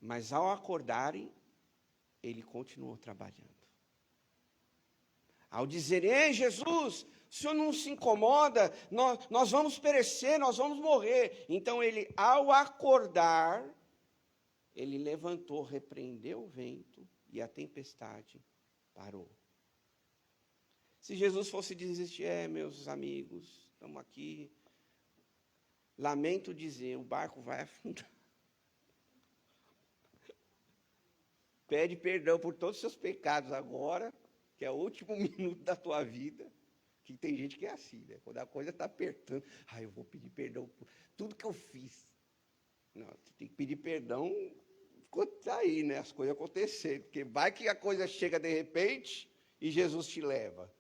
Mas ao acordarem, ele continuou trabalhando. Ao dizerem: Ei, Jesus, o Senhor não se incomoda, nós vamos perecer, nós vamos morrer. Então ele, ao acordar, ele levantou, repreendeu o vento e a tempestade parou. Se Jesus fosse desistir: meus amigos, estamos aqui, lamento dizer, o barco vai afundar. Pede perdão por todos os seus pecados agora, que é o último minuto da tua vida, Que tem gente que é assim, né? Quando a coisa está apertando, eu vou pedir perdão por tudo que eu fiz. Não, você tem que pedir perdão quando está aí, né? As coisas acontecendo. Porque vai que a coisa chega de repente e Jesus te leva.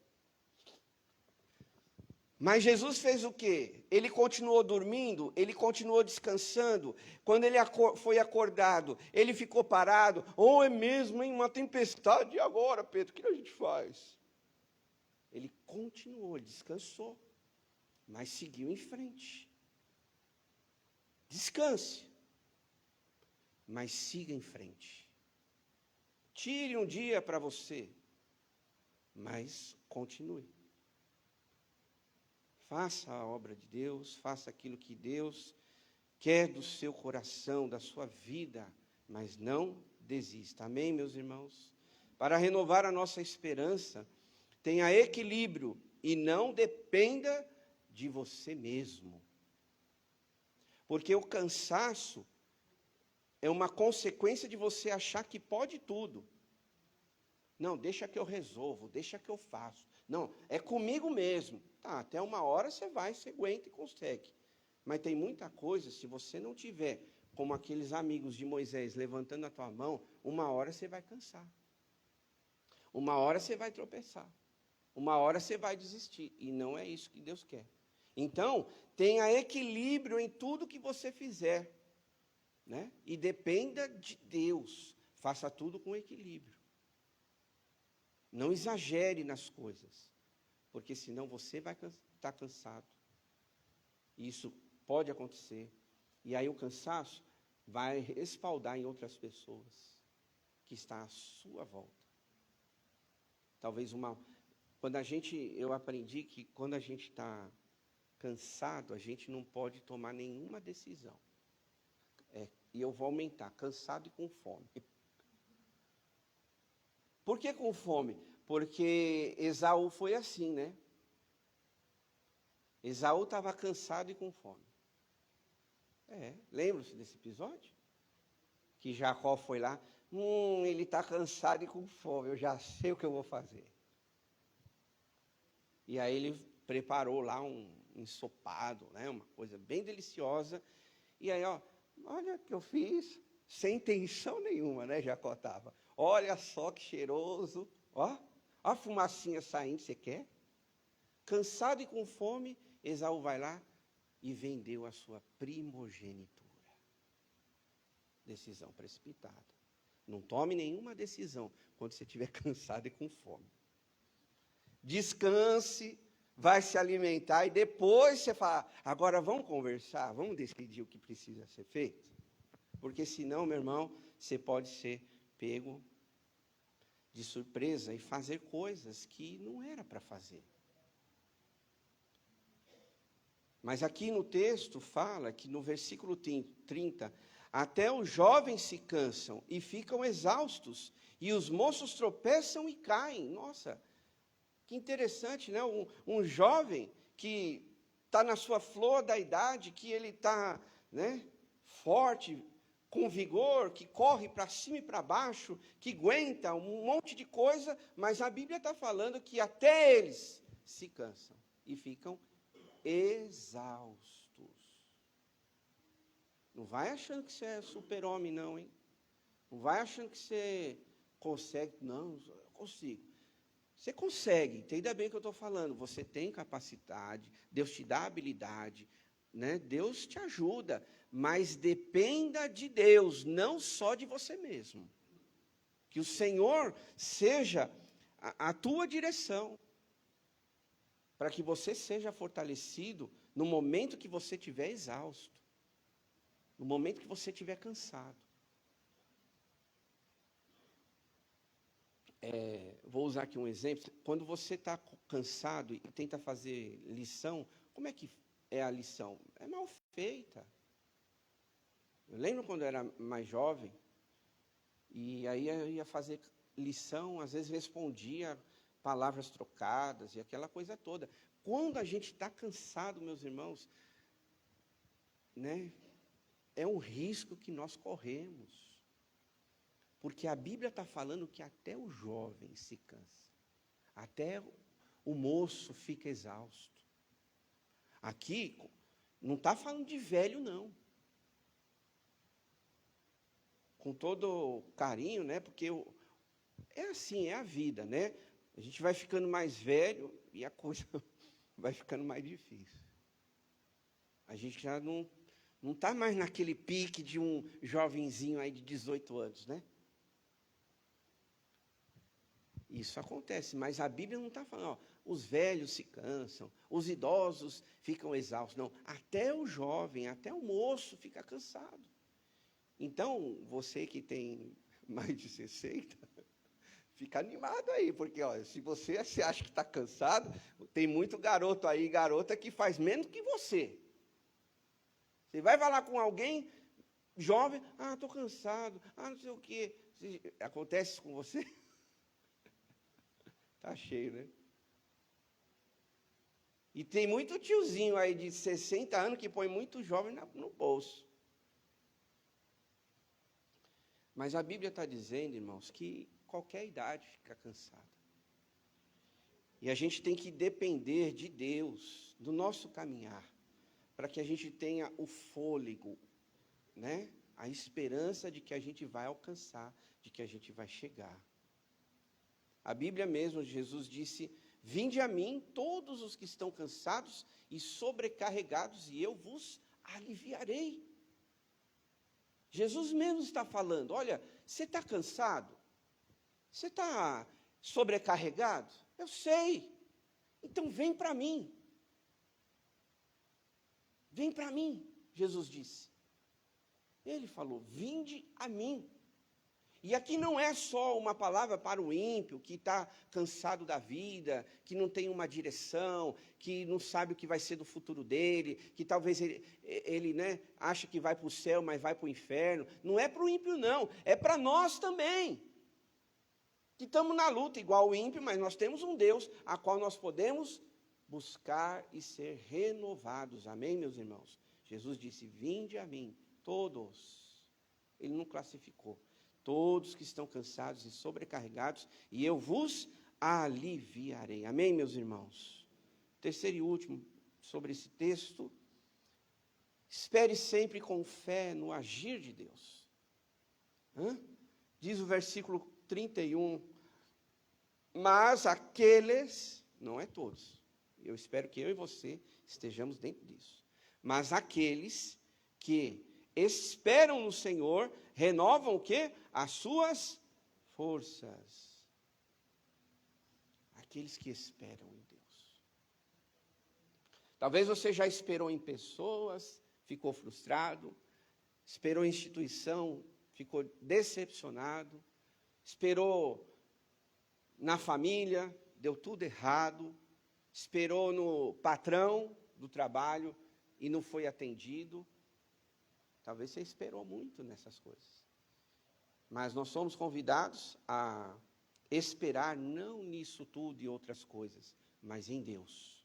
Mas Jesus fez o quê? Ele continuou dormindo, ele continuou descansando. Quando ele foi acordado, ele ficou parado. Ou é mesmo, hein? Uma tempestade, e agora, Pedro? O que a gente faz? Ele continuou, descansou, mas seguiu em frente. Descanse, mas siga em frente. Tire um dia para você, mas continue. Faça a obra de Deus, faça aquilo que Deus quer do seu coração, da sua vida, mas não desista. Amém, meus irmãos? Para renovar a nossa esperança, tenha equilíbrio e não dependa de você mesmo. Porque o cansaço é uma consequência de você achar que pode tudo. Não, deixa que eu resolvo, deixa que eu faço. Não, é comigo mesmo. Tá, até uma hora você vai, você aguenta e consegue. Mas tem muita coisa, se você não tiver, como aqueles amigos de Moisés, levantando a tua mão, uma hora você vai cansar. Uma hora você vai tropeçar. Uma hora você vai desistir. E não é isso que Deus quer. Então, tenha equilíbrio em tudo que você fizer, né? E dependa de Deus. Faça tudo com equilíbrio. Não exagere nas coisas, porque senão você vai estar cansado. Isso pode acontecer. E aí o cansaço vai respaldar em outras pessoas que estão à sua volta. Talvez eu aprendi que quando a gente está cansado, a gente não pode tomar nenhuma decisão. E eu vou aumentar, cansado e com fome. Por que com fome? Porque Esaú foi assim, né? Esaú estava cansado e com fome. Lembra-se desse episódio? Que Jacó foi lá, ele está cansado e com fome, eu já sei o que eu vou fazer. E aí ele preparou lá um ensopado, né? Uma coisa bem deliciosa. E aí, olha o que eu fiz, sem intenção nenhuma, né? Jacó estava. Olha só que cheiroso, a fumacinha saindo, você quer? Cansado e com fome, Esaú vai lá e vendeu a sua primogenitura. Decisão precipitada. Não tome nenhuma decisão quando você estiver cansado e com fome. Descanse, vai se alimentar e depois você fala, agora vamos conversar, vamos decidir o que precisa ser feito? Porque senão, meu irmão, você pode ser pego de surpresa e fazer coisas que não era para fazer. Mas aqui no texto fala que no versículo 30, até os jovens se cansam e ficam exaustos, e os moços tropeçam e caem. Nossa, que interessante, né? Um jovem que está na sua flor da idade, que ele está, né, forte, com vigor, que corre para cima e para baixo, que aguenta um monte de coisa, mas a Bíblia está falando que até eles se cansam e ficam exaustos. Não vai achando que você é super-homem, não, hein? Não vai achando que você consegue. Não, eu consigo. Você consegue, entenda bem o que eu estou falando. Você tem capacidade, Deus te dá habilidade, né? Deus te ajuda, mas dependa de Deus, não só de você mesmo. Que o Senhor seja a tua direção, para que você seja fortalecido no momento que você estiver exausto, no momento que você estiver cansado. Vou usar aqui um exemplo. Quando você está cansado e tenta fazer lição, como é que é a lição? É mal feita. Eu lembro quando eu era mais jovem, e aí eu ia fazer lição, às vezes respondia palavras trocadas e aquela coisa toda. Quando a gente está cansado, meus irmãos, né, é um risco que nós corremos. Porque a Bíblia está falando que até o jovem se cansa. Até o moço fica exausto. Aqui, não está falando de velho, não. Com todo carinho, né? Porque é assim, é a vida, né? A gente vai ficando mais velho e a coisa vai ficando mais difícil. A gente já não está mais naquele pique de um jovenzinho aí de 18 anos, né? Isso acontece, mas a Bíblia não está falando, ó, os velhos se cansam, os idosos ficam exaustos. Não, até o jovem, até o moço fica cansado. Então, você que tem mais de 60, fica animado aí, porque ó, se você acha que está cansado, tem muito garoto aí, garota que faz menos que você. Você vai falar com alguém jovem, estou cansado, não sei o quê. Acontece isso com você? Está cheio, né? E tem muito tiozinho aí de 60 anos que põe muito jovem no bolso. Mas a Bíblia está dizendo, irmãos, que qualquer idade fica cansada. E a gente tem que depender de Deus, do nosso caminhar, para que a gente tenha o fôlego, né? A esperança de que a gente vai alcançar, de que a gente vai chegar. A Bíblia mesmo, Jesus disse, vinde a mim todos os que estão cansados e sobrecarregados, e eu vos aliviarei. Jesus mesmo está falando, olha, você está cansado? Você está sobrecarregado? Eu sei. Então vem para mim. Vem para mim, Jesus disse. Ele falou, vinde a mim. E aqui não é só uma palavra para o ímpio, que está cansado da vida, que não tem uma direção, que não sabe o que vai ser do futuro dele, que talvez ele né, acha que vai para o céu, mas vai para o inferno. Não é para o ímpio, não. É para nós também. Que estamos na luta, igual o ímpio, mas nós temos um Deus a qual nós podemos buscar e ser renovados. Amém, meus irmãos? Jesus disse, vinde a mim, todos. Ele não classificou. Todos que estão cansados e sobrecarregados, e eu vos aliviarei. Amém, meus irmãos? Terceiro e último, sobre esse texto, espere sempre com fé no agir de Deus. Diz o versículo 31, mas aqueles, não é todos, eu espero que eu e você estejamos dentro disso, mas aqueles que esperam no Senhor, renovam o quê? As suas forças. Aqueles que esperam em Deus. Talvez você já esperou em pessoas, ficou frustrado, esperou em instituição, ficou decepcionado, esperou na família, deu tudo errado, esperou no patrão do trabalho e não foi atendido. Talvez você esperou muito nessas coisas. Mas nós somos convidados a esperar não nisso tudo e outras coisas, mas em Deus.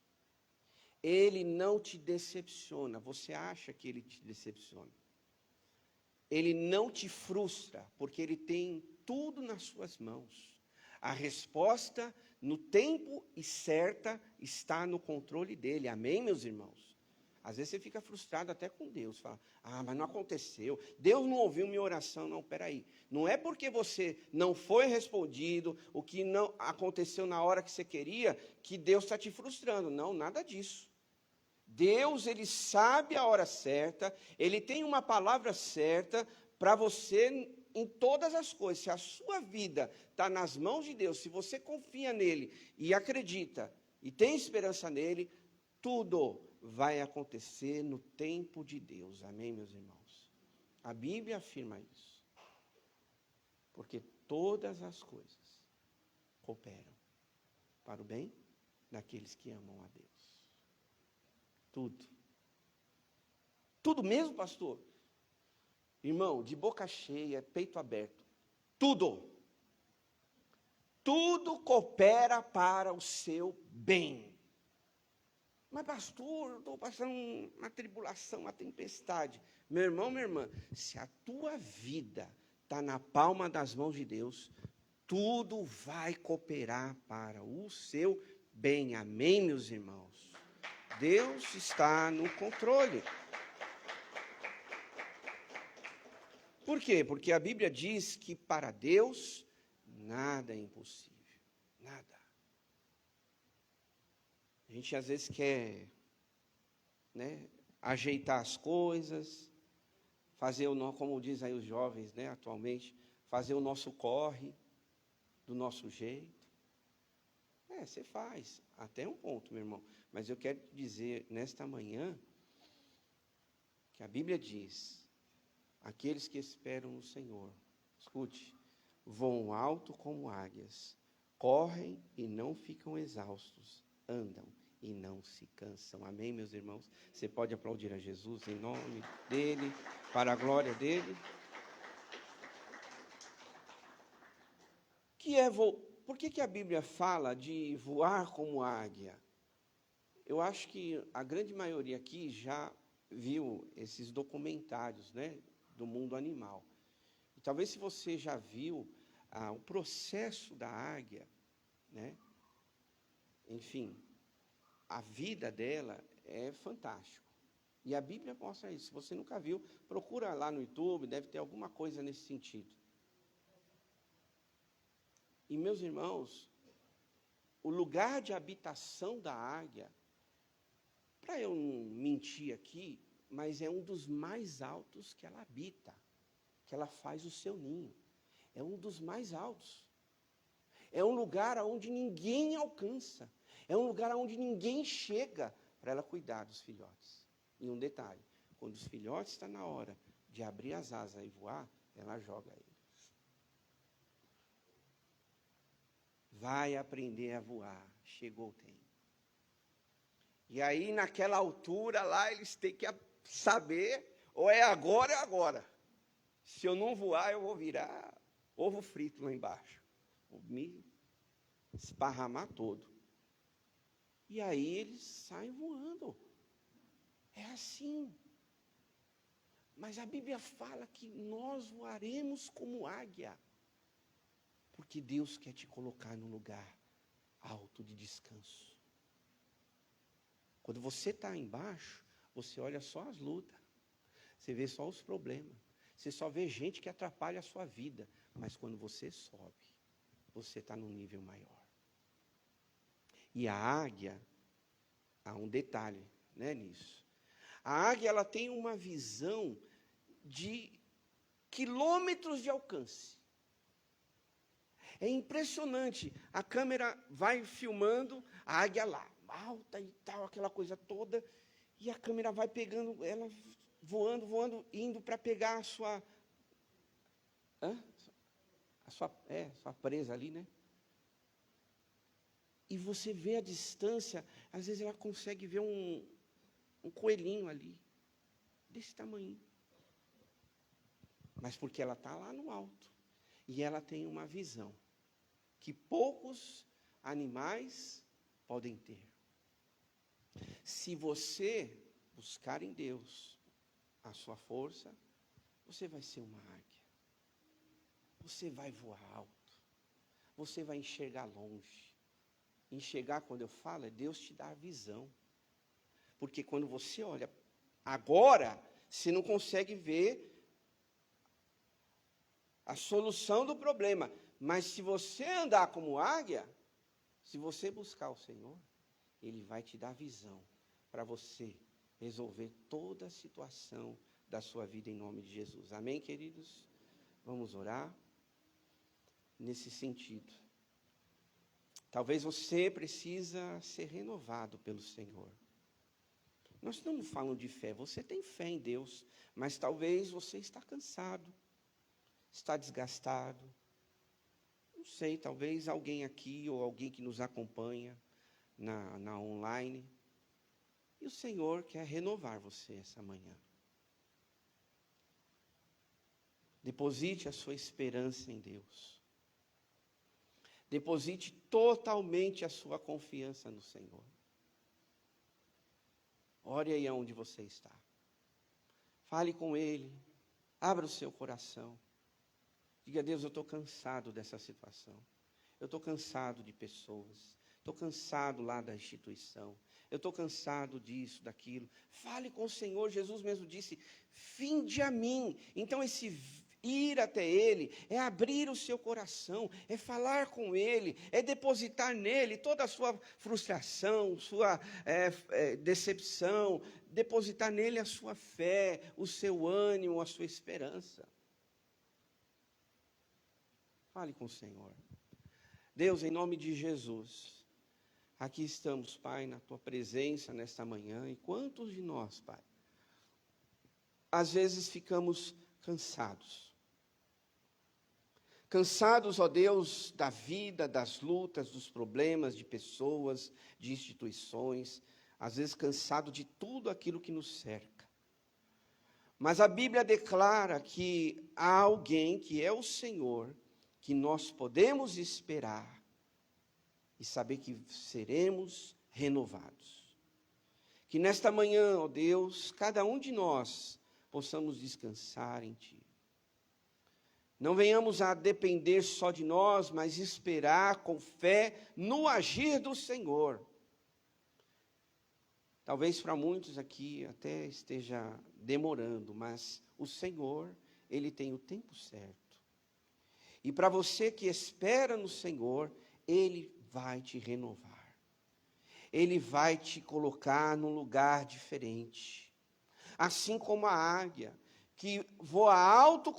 Ele não te decepciona, você acha que ele te decepciona. Ele não te frustra, porque ele tem tudo nas suas mãos. A resposta no tempo e certa está no controle dele. Amém, meus irmãos? Às vezes você fica frustrado até com Deus, fala, mas não aconteceu, Deus não ouviu minha oração. Não, peraí, não é porque você não foi respondido, o que não aconteceu na hora que você queria, que Deus está te frustrando. Não, nada disso. Deus, ele sabe a hora certa, ele tem uma palavra certa para você em todas as coisas. Se a sua vida está nas mãos de Deus, se você confia nele e acredita e tem esperança nele, tudo vai acontecer no tempo de Deus. Amém, meus irmãos? A Bíblia afirma isso. Porque todas as coisas cooperam para o bem daqueles que amam a Deus. Tudo. Tudo mesmo, pastor? Irmão, de boca cheia, peito aberto. Tudo. Tudo coopera para o seu bem. Mas, pastor, eu estou passando uma tribulação, uma tempestade. Meu irmão, minha irmã, se a tua vida está na palma das mãos de Deus, tudo vai cooperar para o seu bem. Amém, meus irmãos? Deus está no controle. Por quê? Porque a Bíblia diz que para Deus nada é impossível. Nada. A gente às vezes quer, né, ajeitar as coisas, fazer como diz aí os jovens, né, atualmente, fazer o nosso corre do nosso jeito. Você faz, até um ponto, meu irmão. Mas eu quero te dizer, nesta manhã, que a Bíblia diz, aqueles que esperam no Senhor, escute, voam alto como águias, correm e não ficam exaustos, andam e não se cansam. Amém, meus irmãos? Você pode aplaudir a Jesus em nome dele, para a glória dele. Por que a Bíblia fala de voar como águia? Eu acho que a grande maioria aqui já viu esses documentários, né, do mundo animal. E talvez se você já viu o processo da águia, né, enfim, a vida dela é fantástico. E a Bíblia mostra isso. Se você nunca viu, procura lá no YouTube, deve ter alguma coisa nesse sentido. E, meus irmãos, o lugar de habitação da águia, para eu não mentir aqui, mas é um dos mais altos que ela habita, que ela faz o seu ninho. É um dos mais altos. É um lugar onde ninguém alcança. É um lugar onde ninguém chega para ela cuidar dos filhotes. E um detalhe, quando os filhotes estão na hora de abrir as asas e voar, ela joga eles. Vai aprender a voar, chegou o tempo. E aí, naquela altura lá, eles têm que saber, ou é agora ou é agora. Se eu não voar, eu vou virar ovo frito lá embaixo. Vou me esparramar todo. E aí eles saem voando. É assim. Mas a Bíblia fala que nós voaremos como águia. Porque Deus quer te colocar num lugar alto de descanso. Quando você está embaixo, você olha só as lutas. Você vê só os problemas. Você só vê gente que atrapalha a sua vida. Mas quando você sobe, você está num nível maior. E a águia, há um detalhe, né, nisso. A águia, ela tem uma visão de quilômetros de alcance. É impressionante. A câmera vai filmando a águia lá, alta e tal, aquela coisa toda, e a câmera vai pegando ela, voando, indo para pegar a sua presa ali, né? E você vê a distância, às vezes ela consegue ver um coelhinho ali, desse tamanho. Mas porque ela está lá no alto, e ela tem uma visão que poucos animais podem ter. Se você buscar em Deus a sua força, você vai ser uma águia. Você vai voar alto. Você vai enxergar longe. Enxergar, quando eu falo, é Deus te dá a visão. Porque quando você olha agora, você não consegue ver a solução do problema. Mas se você andar como águia, se você buscar o Senhor, Ele vai te dar visão para você resolver toda a situação da sua vida em nome de Jesus. Amém, queridos? Vamos orar nesse sentido. Talvez você precisa ser renovado pelo Senhor. Nós estamos falando de fé. Você tem fé em Deus, mas talvez você está cansado, está desgastado. Não sei, talvez alguém aqui ou alguém que nos acompanha na online. E o Senhor quer renovar você essa manhã. Deposite a sua esperança em Deus. Deposite totalmente a sua confiança no Senhor. Ore aí aonde você está. Fale com Ele. Abra o seu coração. Diga a Deus, eu estou cansado dessa situação. Eu estou cansado de pessoas Estou cansado lá da instituição. Eu estou cansado disso, daquilo. Fale com o Senhor. Jesus mesmo disse, vinde a mim. Então esse ir até Ele é abrir o seu coração, é falar com Ele, é depositar nele toda a sua frustração, sua decepção, depositar nele a sua fé, o seu ânimo, a sua esperança. Fale com o Senhor. Deus, em nome de Jesus, aqui estamos, Pai, na Tua presença nesta manhã. E quantos de nós, Pai, às vezes ficamos cansados. Cansados, ó Deus, da vida, das lutas, dos problemas, de pessoas, de instituições. Às vezes cansado de tudo aquilo que nos cerca. Mas a Bíblia declara que há alguém, que é o Senhor, que nós podemos esperar e saber que seremos renovados. Que nesta manhã, ó Deus, cada um de nós possamos descansar em Ti. Não venhamos a depender só de nós, mas esperar com fé no agir do Senhor. Talvez para muitos aqui até esteja demorando, mas o Senhor, Ele tem o tempo certo. E para você que espera no Senhor, Ele vai te renovar. Ele vai te colocar num lugar diferente. Assim como a águia, que voa alto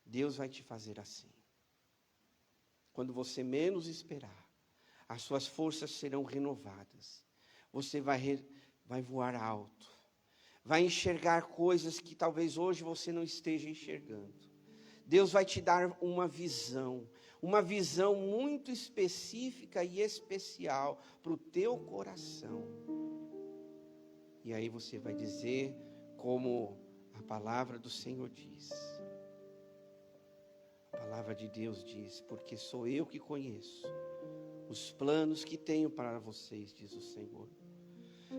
Deus vai te fazer assim. Quando você menos esperar, as suas forças serão renovadas. Você vai voar alto. Vai enxergar coisas que talvez hoje você não esteja enxergando. Deus vai te dar uma visão muito específica e especial para o teu coração. E aí você vai dizer como a palavra do Senhor diz. A palavra de Deus diz, porque sou eu que conheço os planos que tenho para vocês, diz o Senhor.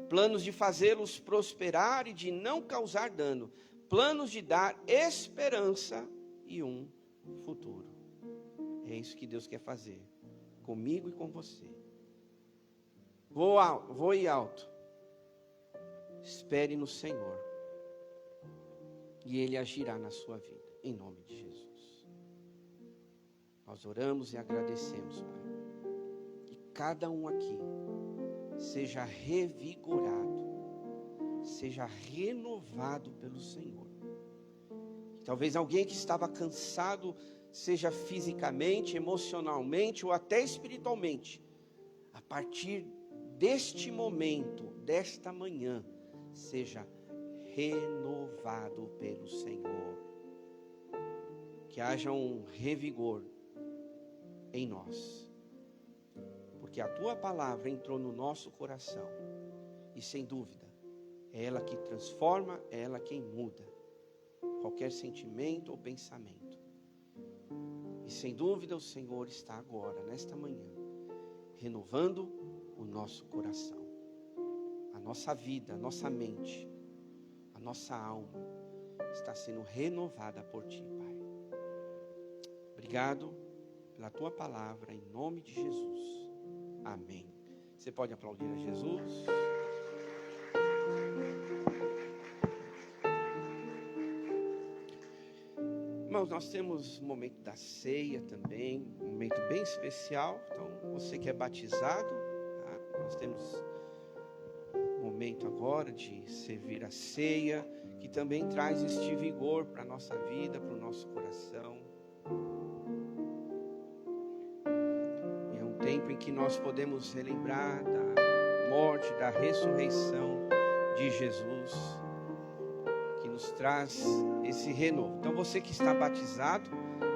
Planos de fazê-los prosperar e de não causar dano. Planos de dar esperança e um futuro. É isso que Deus quer fazer comigo e com você. Voe alto. Espere no Senhor. E Ele agirá na sua vida, em nome de Jesus. Nós oramos e agradecemos, Pai. Que cada um aqui seja revigorado, seja renovado pelo Senhor. Talvez alguém que estava cansado, seja fisicamente, emocionalmente ou até espiritualmente, a partir deste momento, desta manhã, seja renovado pelo Senhor. Que haja um revigor em nós. Porque a Tua palavra entrou no nosso coração. E sem dúvida, é ela que transforma, é ela quem muda qualquer sentimento ou pensamento. E sem dúvida o Senhor está agora, nesta manhã, renovando o nosso coração. A nossa vida, a nossa mente, a nossa alma está sendo renovada por Ti, Pai. Obrigado pela Tua palavra, em nome de Jesus. Amém. Você pode aplaudir a Jesus? Irmãos, nós temos o momento da ceia também, um momento bem especial. Então, você que é batizado, tá? Nós temos um momento agora de servir a ceia, que também traz este vigor para a nossa vida, para o nosso coração. É um tempo em que nós podemos relembrar da morte, da ressurreição de Jesus, que nos traz esse renovo. Então você que está batizado,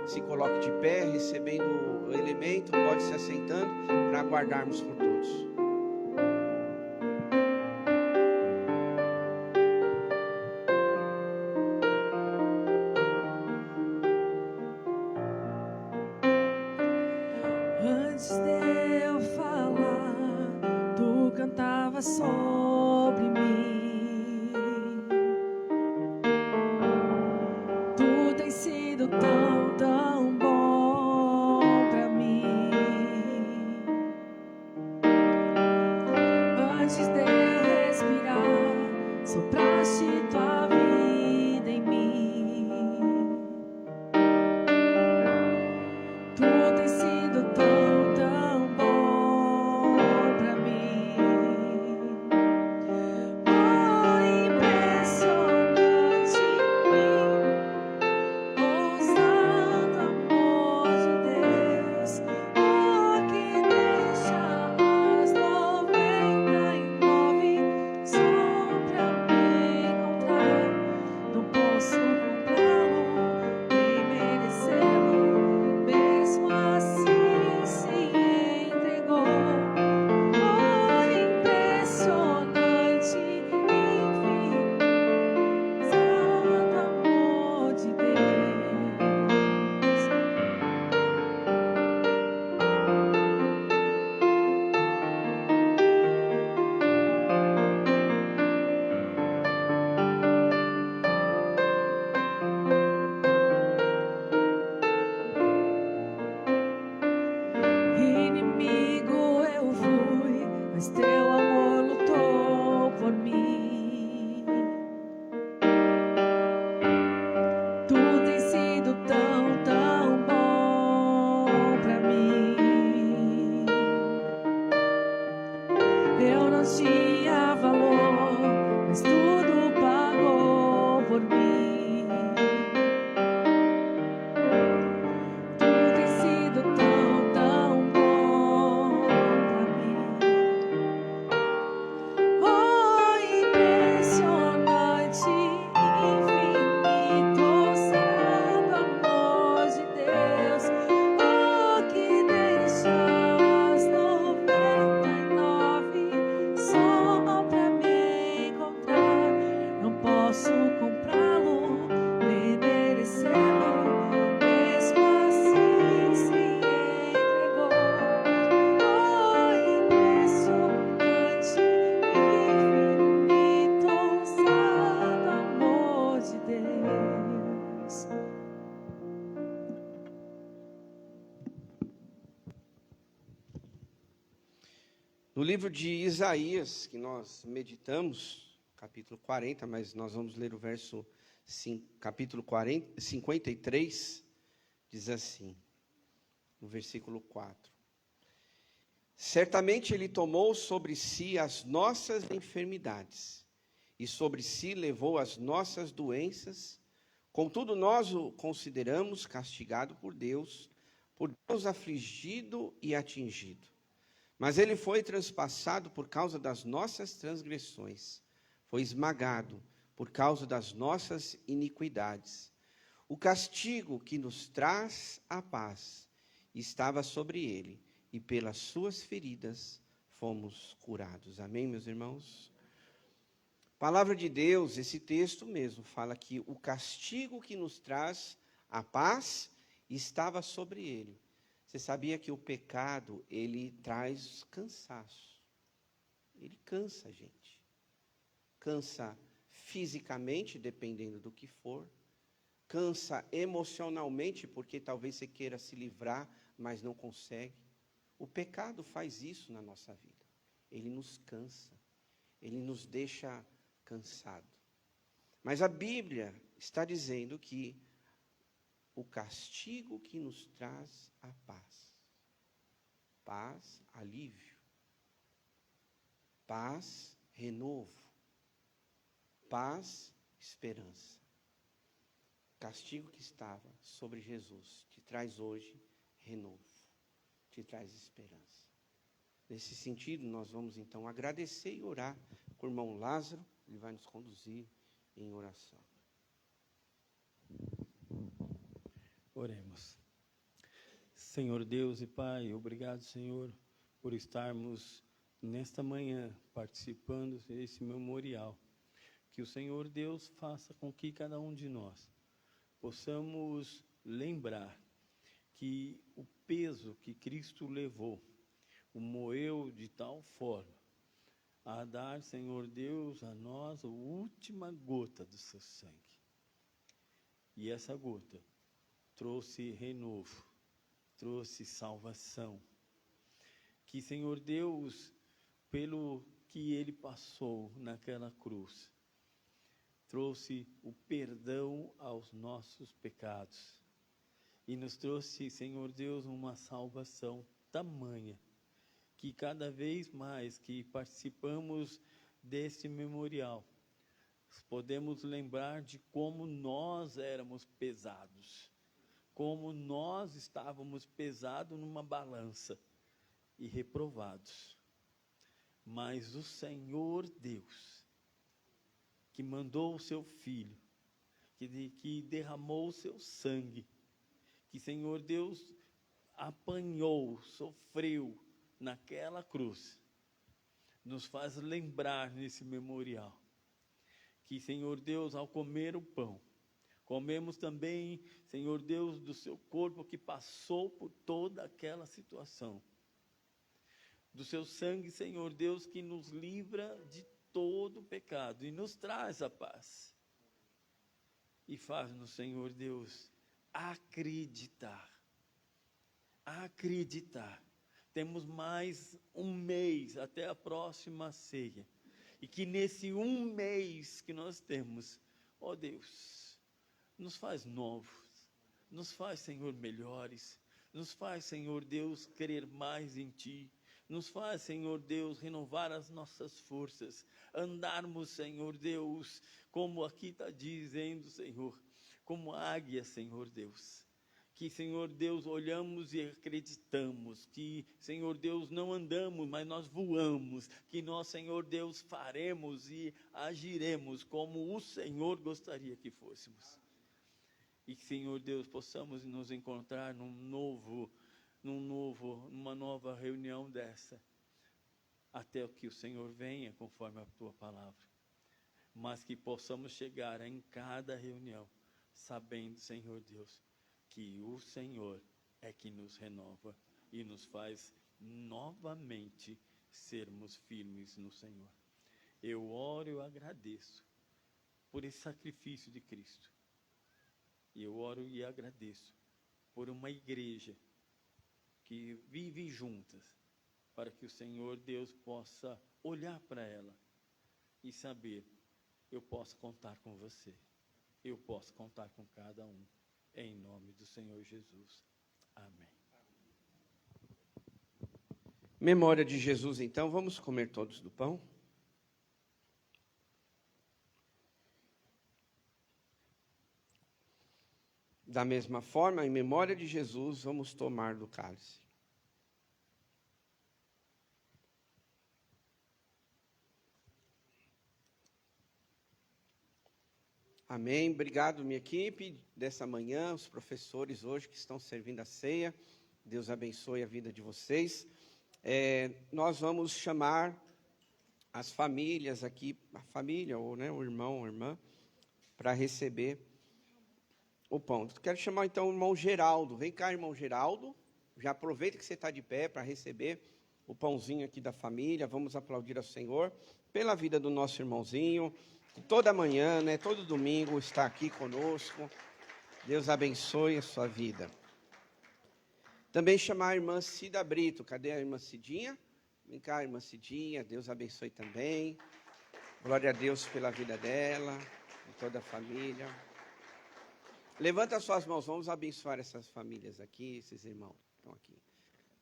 se coloque de pé, recebendo o elemento, pode se assentando, para aguardarmos por todos. Antes de eu falar, Tu cantava sobre mim. Tu tens sido tão, tão bom. Antes de eu respirar, sopraste tua vida em mim. Tu tens sido tão, tão bom pra mim. Oh, impressionante ousado amor de Deus. Oh, que deixa as 99 só pra me encontrar. Não posso comprá-lo nem merecê-lo, mesmo assim se entregou. Oh, impressionante, infinito amor de Deus. Inimigo eu fui, mas teu amor lutou por mim. Tu tens sido tão, tão bom pra mim. Eu não tinha valor, mas tudo pagou por mim. Tu tens sido tão, tão bom pra mim. Oh, impressionante, infinito, ousado amor de Deus. Oh, que deixa as 99 só pra me encontrar. Não posso comprá-lo nem merecê-lo, mesmo assim se entregou. Oh, impressionante, infinito, ousado amor de Deus. No livro de Isaías, que nós meditamos, capítulo 40, mas nós vamos ler o verso capítulo 53, diz assim, no versículo 4. Certamente ele tomou sobre si as nossas enfermidades, e sobre si levou as nossas doenças, contudo nós o consideramos castigado por Deus afligido e atingido. Mas ele foi transpassado por causa das nossas transgressões, foi esmagado por causa das nossas iniquidades. O castigo que nos traz a paz estava sobre ele, e pelas suas feridas fomos curados. Amém, meus irmãos? Palavra de Deus, esse texto mesmo fala que o castigo que nos traz a paz estava sobre ele. Você sabia que o pecado, ele traz cansaço. Ele cansa a gente. Cansa fisicamente, dependendo do que for. Cansa emocionalmente, porque talvez você queira se livrar, mas não consegue. O pecado faz isso na nossa vida. Ele nos cansa. Ele nos deixa cansado. Mas a Bíblia está dizendo que o castigo que nos traz a paz. Paz, alívio. Paz, renovo. Paz, esperança. O castigo que estava sobre Jesus te traz hoje renovo, te traz esperança. Nesse sentido, nós vamos então agradecer e orar com o irmão Lázaro, ele vai nos conduzir em oração. Oremos. Senhor Deus e Pai, obrigado, Senhor, por estarmos nesta manhã participando desse memorial. Que o Senhor Deus faça com que cada um de nós possamos lembrar que o peso que Cristo levou, o moeu de tal forma, a dar, Senhor Deus, a nós a última gota do seu sangue. E essa gota trouxe renovo, trouxe salvação. Que, Senhor Deus, pelo que ele passou naquela cruz trouxe o perdão aos nossos pecados e nos trouxe, Senhor Deus, uma salvação tamanha que cada vez mais que participamos deste memorial, podemos lembrar de como nós éramos pesados, como nós estávamos pesados numa balança e reprovados. Mas o Senhor Deus, que mandou o seu Filho, que derramou o seu sangue, que, Senhor Deus, apanhou, sofreu naquela cruz, nos faz lembrar nesse memorial, que, Senhor Deus, ao comer o pão, comemos também, Senhor Deus, do seu corpo que passou por toda aquela situação, do seu sangue, Senhor Deus, que nos livra de todo pecado e nos traz a paz. E faz-nos, Senhor Deus, acreditar. Temos mais um mês até a próxima ceia. E que nesse um mês que nós temos, ó Deus, nos faz novos, nos faz, Senhor, melhores, nos faz, Senhor Deus, crer mais em Ti, nos faz, Senhor Deus, renovar as nossas forças, andarmos, Senhor Deus, como aqui está dizendo, Senhor, como águia, Senhor Deus. Que, Senhor Deus, olhamos e acreditamos, que, Senhor Deus, não andamos, mas nós voamos, que nós, Senhor Deus, faremos e agiremos como o Senhor gostaria que fôssemos. E que, Senhor Deus, possamos nos encontrar numa nova reunião dessa, até que o Senhor venha conforme a Tua palavra, mas que possamos chegar em cada reunião, sabendo, Senhor Deus, que o Senhor é que nos renova e nos faz novamente sermos firmes no Senhor. Eu oro e eu agradeço por esse sacrifício de Cristo. E eu oro e agradeço por uma igreja que vive juntas, para que o Senhor Deus possa olhar para ela e saber, eu posso contar com você, eu posso contar com cada um, em nome do Senhor Jesus. Amém. Memória de Jesus, então, vamos comer todos do pão? Da mesma forma, em memória de Jesus, vamos tomar do cálice. Amém. Obrigado, minha equipe, dessa manhã, os professores hoje que estão servindo a ceia. Deus abençoe a vida de vocês. Nós vamos chamar as famílias aqui, a família, ou o irmão ou irmã, para receber o pão. Quero chamar então o irmão Geraldo. Vem cá, irmão Geraldo. Já aproveita que você está de pé para receber o pãozinho aqui da família. Vamos aplaudir ao Senhor pela vida do nosso irmãozinho, que toda manhã, todo domingo está aqui conosco. Deus abençoe a sua vida. Também chamar a irmã Cida Brito. Cadê a irmã Cidinha? Vem cá, irmã Cidinha. Deus abençoe também. Glória a Deus pela vida dela, de toda a família. Levanta as suas mãos, vamos abençoar essas famílias aqui, esses irmãos que estão aqui.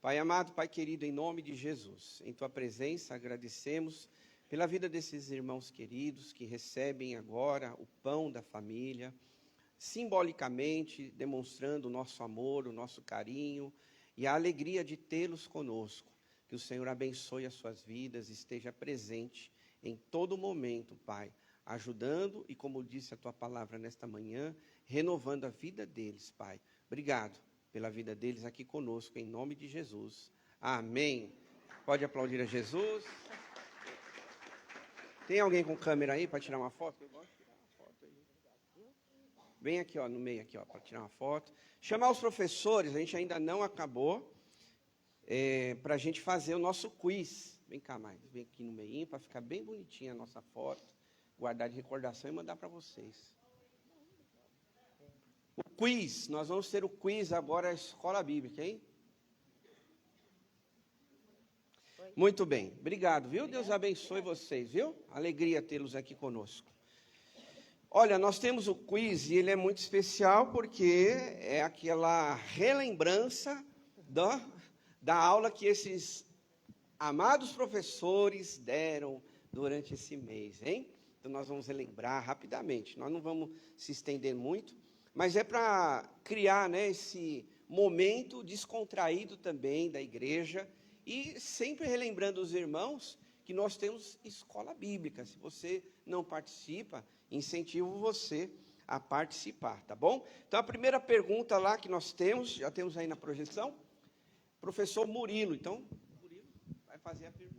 Pai amado, Pai querido, em nome de Jesus, em Tua presença agradecemos pela vida desses irmãos queridos que recebem agora o pão da família, simbolicamente demonstrando o nosso amor, o nosso carinho e a alegria de tê-los conosco. Que o Senhor abençoe as suas vidas, esteja presente em todo momento, Pai, ajudando e, como disse a Tua palavra nesta manhã, renovando a vida deles, Pai. Obrigado pela vida deles aqui conosco, em nome de Jesus. Amém. Pode aplaudir a Jesus. Tem alguém com câmera aí para tirar uma foto? Eu gosto de tirar uma foto aí. Vem aqui, no meio aqui, para tirar uma foto. Chamar os professores, a gente ainda não acabou, para a gente fazer o nosso quiz. Vem cá, mais, vem aqui no meio, para ficar bem bonitinha a nossa foto, guardar de recordação e mandar para vocês. O quiz, nós vamos ter o quiz agora, a escola bíblica, hein? Muito bem, obrigado, viu? Deus abençoe vocês, viu? Alegria tê-los aqui conosco. Olha, nós temos o quiz e ele é muito especial porque é aquela relembrança da aula que esses amados professores deram durante esse mês, hein? Então nós vamos relembrar rapidamente, nós não vamos se estender muito, mas é para criar, né, esse momento descontraído também da igreja e sempre relembrando os irmãos que nós temos escola bíblica. Se você não participa, incentivo você a participar, tá bom? Então a primeira pergunta lá que nós temos, já temos aí na projeção, professor Murilo. Então, Murilo vai fazer a pergunta.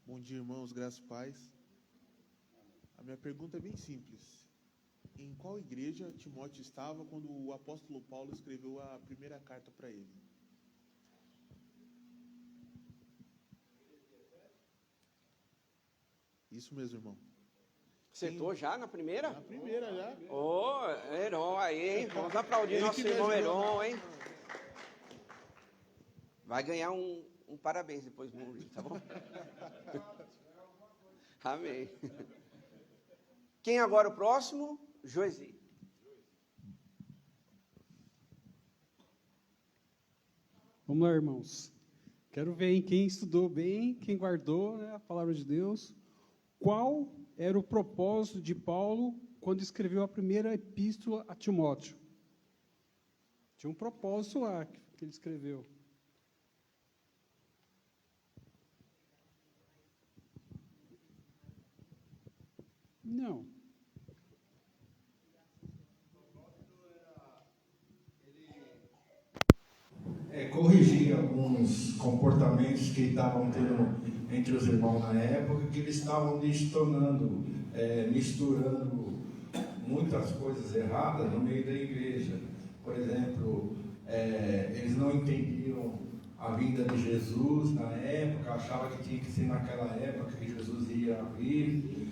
Bom dia, irmãos, graças e paz. A minha pergunta é bem simples. Em qual igreja Timóteo estava quando o apóstolo Paulo escreveu a primeira carta para ele? Isso mesmo, irmão. Acertou já na primeira? Na primeira já. Ô, Heron aí, hein? Vamos aplaudir nosso irmão Heron, hein? Vai ganhar um parabéns depois, Murilo, tá bom? Amém. Quem agora o próximo? Joesi. Vamos lá, irmãos. Quero ver em quem estudou bem, quem guardou, né, a palavra de Deus. Qual era o propósito de Paulo quando escreveu a primeira epístola a Timóteo? Tinha um propósito lá que ele escreveu. Não. Corrigir alguns comportamentos que estavam tendo entre os irmãos na época, que eles estavam misturando muitas coisas erradas no meio da igreja. Por exemplo, eles não entendiam a vinda de Jesus na época, achavam que tinha que ser naquela época que Jesus ia vir.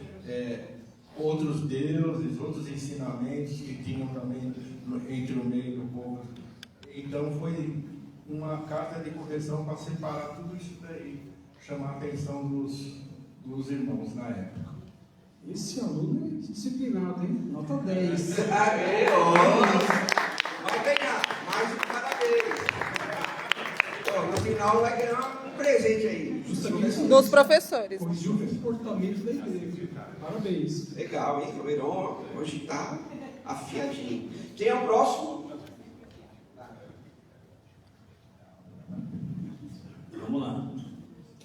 Outros deuses, outros ensinamentos que tinham também entre o meio do povo. Então foi uma carta de correção para separar tudo isso daí, chamar a atenção dos irmãos na época. Esse aluno é disciplinado, hein? Nota 10. Vai ganhar mais um parabéns. Então, no final vai ganhar um presente aí. Justamente dos professores. corrigiu o comportamento da igreja. Parabéns. Legal, hein? O Heron hoje está afiadinho. Quem é o próximo? Vamos lá.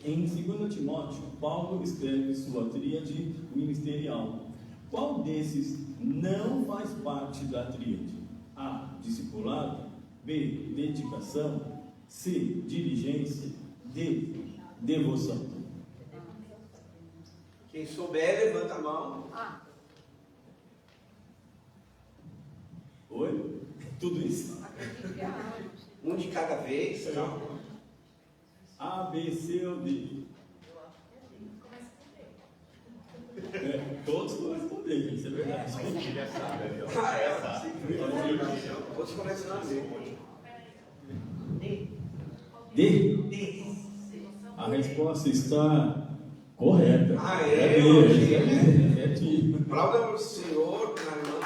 Em 2 Timóteo, Paulo escreve sua tríade ministerial. Qual desses não faz parte da tríade? A. Discipulado. B. Dedicação. C. Diligência. D. Devoção. Quem souber, levanta a mão. Oi? Tudo isso? Um de cada vez. Tá? A, B, C ou D? Todos vão responder, isso é verdade. Todos começam a dizer. D? A resposta está correta. Aê, É D. aplauda o Senhor na irmã.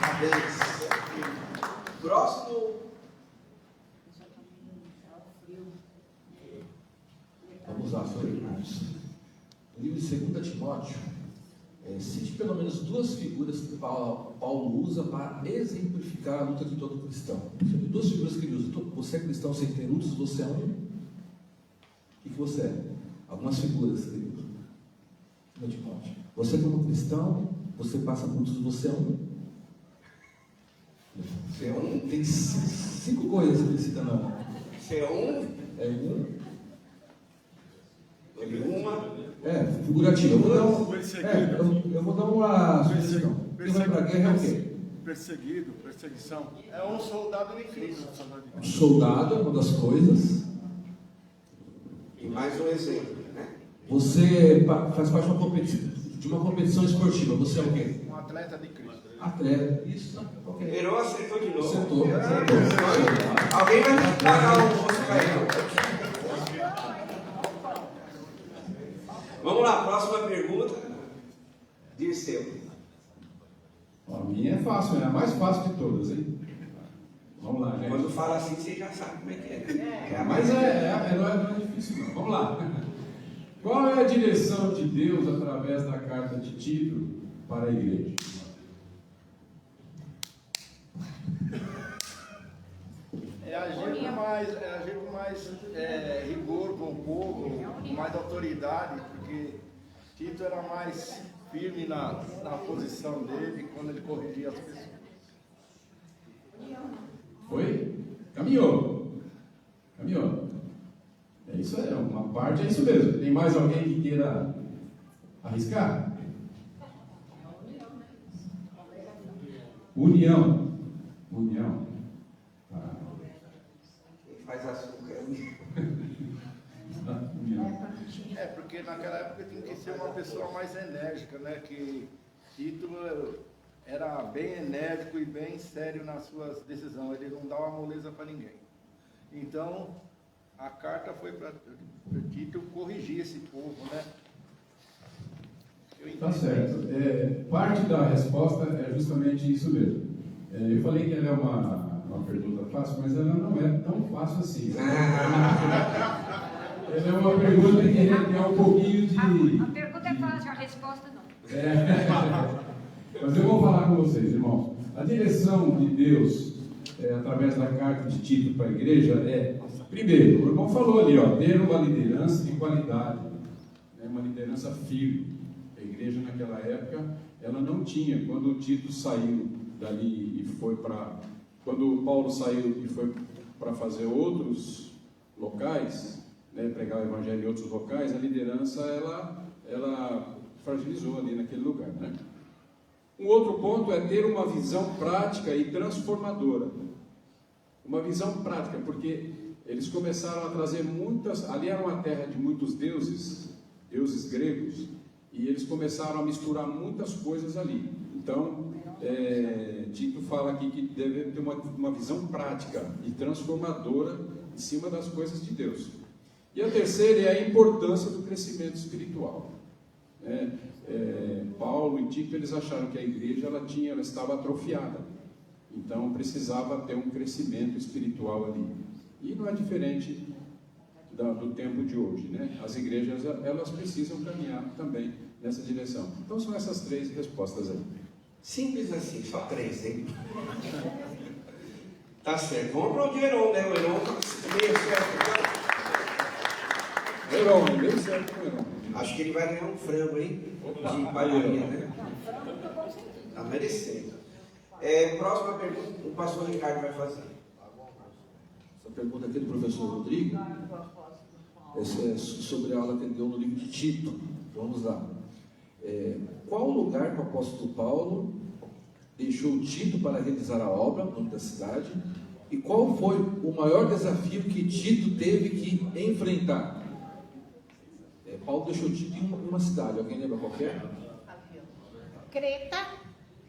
Parabéns. Próximo. Vamos lá, senhor irmãos. No livro de 2 Timóteo, cite pelo menos duas figuras que Paulo usa para exemplificar a luta de todo cristão. Duas figuras que ele usa. Você é cristão sem ter lutas, você é um. O que você é? Algumas figuras que ele usa. 2 Timóteo. Você como cristão, você passa por lutas, você é um. Você é um. Tem 5 coisas que ele cita na. Você é um. É um. Uma. Figurativo. Eu vou dar uma sugestão. Quem vai para a guerra é o quê? Perseguido, perseguição. É um soldado de Cristo. Um soldado é uma das coisas. E mais um exemplo, né? Você faz parte de uma competição esportiva. Você é o quê? Um atleta de Cristo. Atleta. Isso. Ok. Heron acertou de novo. Acertou. Alguém vai pagar o almoço para ele. Vamos lá, próxima pergunta. Dirceu. A minha é fácil, é a mais fácil de todas, hein? Vamos lá, gente. Quando fala assim, você já sabe como é que é. Mas não é difícil, não. Vamos lá. Qual é a direção de Deus através da carta de Tito para a igreja? É agir com mais rigor com o povo, com mais autoridade, porque Tito era mais firme na posição dele quando ele corrigia as pessoas. Foi? Caminhou. É isso aí, uma parte é isso mesmo. Tem mais alguém que queira arriscar? União. Faz açúcar. É, porque naquela época tinha que ser uma pessoa mais enérgica, né? Que Tito era bem enérgico e bem sério nas suas decisões. Ele não dava moleza para ninguém. Então, a carta foi para Tito corrigir esse povo, né? Tá certo. Parte da resposta é justamente isso mesmo. Eu falei que ela é uma pergunta fácil, mas ela não é tão fácil assim. Ela é uma pergunta que requer um pouquinho de... A pergunta é fácil, a resposta não. Mas eu vou falar com vocês, irmãos. A direção de Deus, através da carta de Tito para a igreja, primeiro, o irmão falou ali, ter uma liderança de qualidade, uma liderança firme. A igreja naquela época, ela não tinha. Quando Tito saiu dali e foi para... Quando Paulo saiu e foi para fazer outros locais, pregar o evangelho em outros locais, a liderança, ela fragilizou ali naquele lugar, né? Um outro ponto é ter uma visão prática e transformadora. Uma visão prática, porque eles começaram a trazer muitas... Ali era uma terra de muitos deuses gregos, e eles começaram a misturar muitas coisas ali. Então, Tito fala aqui que deve ter uma visão prática e transformadora em cima das coisas de Deus. E a terceira é a importância do crescimento espiritual. Paulo e Tito, eles acharam que a igreja ela estava atrofiada, então precisava ter um crescimento espiritual ali. E não é diferente do tempo de hoje, né? As igrejas, elas precisam caminhar também nessa direção. Então são essas 3 respostas aí. Simples assim, só 3, hein? Tá certo. Vamos para o Heron, né? O Heron meio certo. Heron, meio certo com o Heron. Acho que ele vai ganhar um frango, hein? De padaria, né? Tá merecendo. Próxima pergunta, o pastor Ricardo vai fazer. Essa pergunta aqui do professor Rodrigo, essa é sobre a aula que ele deu no livro de Tito. Vamos lá. Qual o lugar que o apóstolo Paulo deixou Tito para realizar a obra no nome da cidade? E qual foi o maior desafio que Tito teve que enfrentar? Paulo deixou Tito em uma cidade. Alguém lembra qual que é? Creta.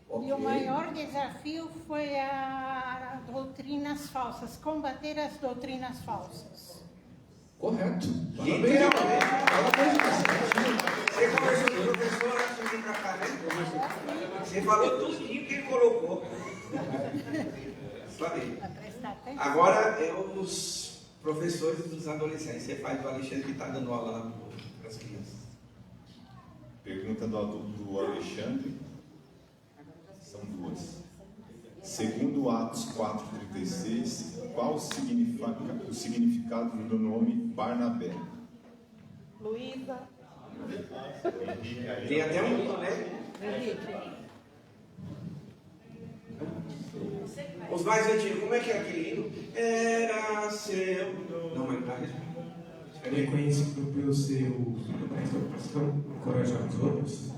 Okay. E o maior desafio foi as doutrinas falsas, combater as doutrinas falsas. Correto. Literalmente. Você conversou com o professor antes de vir para cá, né? Você falou tudo que ele colocou. Falei. Agora é os professores dos adolescentes. Você faz o Alexandre que está dando aula lá para as crianças. Pergunta do Alexandre. São 2. Segundo Atos 4,36, qual o significado do nome Barnabé? Luísa. Tem até um hino, né? Os mais antigos, como é que é aquele hino? Era seu. Não, mas tá Ele é conhecido pelo seu corajoso dos outros.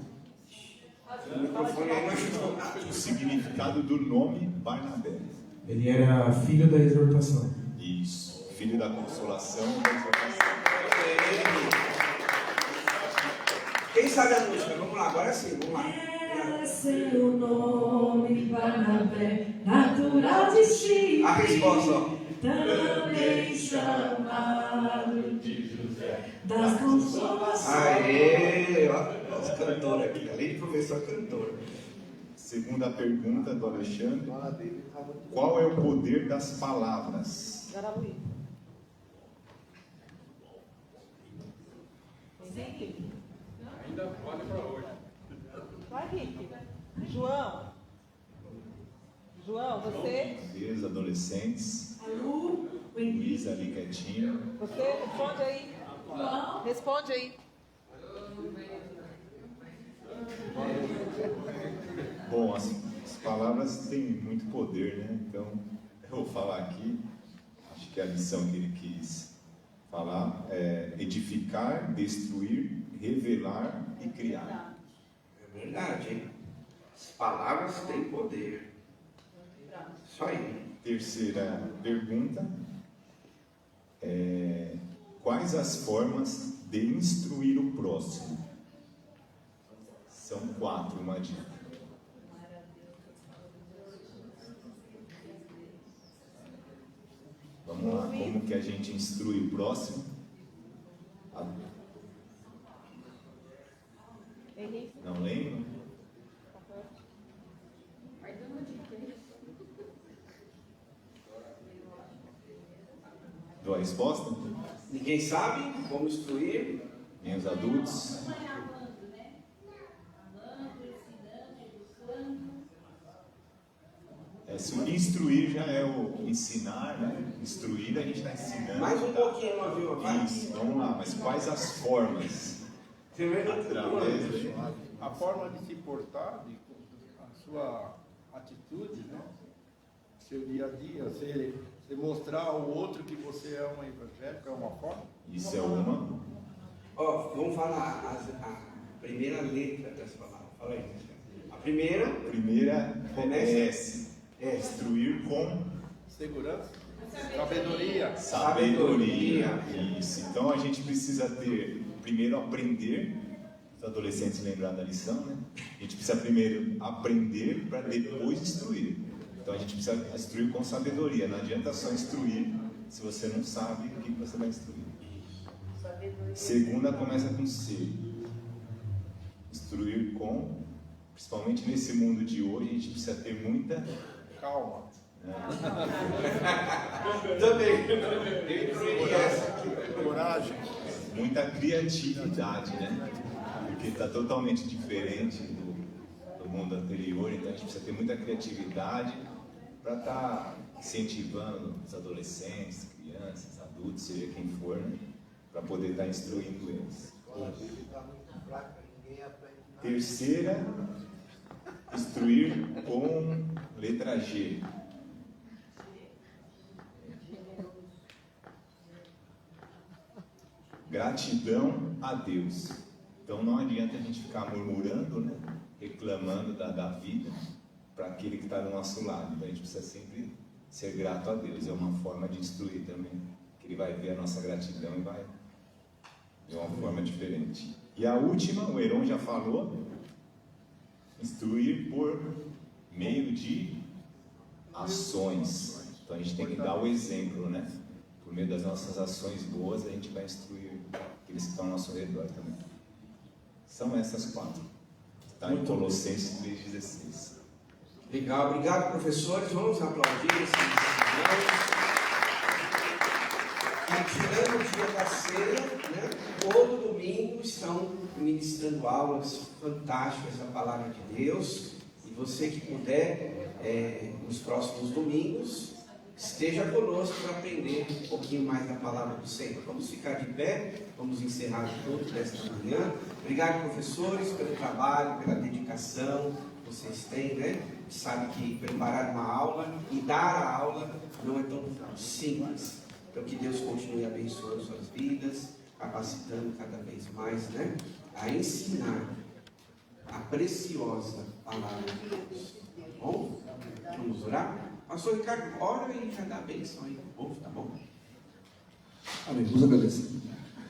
O significado do nome Barnabé. Ele era filho da exortação. Isso, filho da consolação e da exortação. Quem sabe a música? Vamos lá, agora sim, vamos lá. Era seu nome, Barnabé, natural de Chipre. A resposta, ó. Também chamado de José das consolações. Aê! cantor aqui, além de professor, cantor. Segunda pergunta do Alexandre. Qual é o poder das palavras? Ainda vale para hoje. Vai, Rick. João, você? Os adolescentes. Luísa ali quietinho. Você responde aí. Responde aí. Bom, as palavras têm muito poder, né? Então, eu vou falar aqui. Acho que a lição que ele quis falar é edificar, destruir, revelar e criar. É verdade, hein? As palavras têm poder. Só aí. Terceira pergunta. Quais as formas de instruir o próximo? São 4, uma dica. Vamos lá, como que a gente instrui o próximo? Não lembro? Dou a resposta? Ninguém sabe como instruir? Nem os adultos? Se o instruir já é o ensinar, né? Instruir a gente está ensinando. Mais um pouquinho, não viu? Isso, vamos lá, mas quais as formas? A forma de se portar, a sua atitude, né? Seu dia a dia, você mostrar ao outro que você é uma evangélica, é uma forma? Isso é uma. Vamos falar a primeira letra dessa palavra. Fala aí. A primeira é S. Instruir com segurança, sabedoria. Sabedoria. Isso. Então a gente precisa primeiro aprender. Os adolescentes lembraram da lição, né? A gente precisa primeiro aprender para depois instruir. Então a gente precisa instruir com sabedoria. Não adianta só instruir se você não sabe o que você vai instruir. Segunda começa com C. Instruir com, principalmente nesse mundo de hoje, a gente precisa ter muita calma. Também. Coragem. Muita criatividade, né? Porque está totalmente diferente do mundo anterior, então a gente precisa ter muita criatividade para estar incentivando os adolescentes, crianças, adultos, seja quem for, né? Para poder estar instruindo eles. Terceira, instruir com letra G. Gratidão a Deus. Então não adianta a gente ficar murmurando, né? Reclamando da vida para aquele que está do nosso lado. Então a gente precisa sempre ser grato a Deus. É uma forma de instruir também. Que Ele vai ver a nossa gratidão e vai de uma forma diferente. E a última, o Heron já falou, instruir por meio de ações. Então a gente tem que dar o exemplo, né? Por meio das nossas ações boas, a gente vai instruir aqueles que estão ao nosso redor também. São essas 4. Está em Colossenses 3,16. Legal, obrigado, professores. Vamos aplaudir esses irmãos. E tirando o dia da ceia, né, todo domingo estão ministrando aulas fantásticas da palavra de Deus. E você que puder, nos próximos domingos, esteja conosco para aprender um pouquinho mais da palavra do Senhor. Vamos ficar de pé, vamos encerrar o culto desta manhã. Obrigado, professores, pelo trabalho, pela dedicação que vocês têm, né? Sabe que preparar uma aula e dar a aula não é tão simples. Então que Deus continue abençoando suas vidas, capacitando cada vez mais, né? A ensinar a preciosa palavra de Deus. Bom? Vamos orar? Pastor Ricardo, ora e já dá a bênção aí pro povo, tá bom? Amém. Vamos agradecer.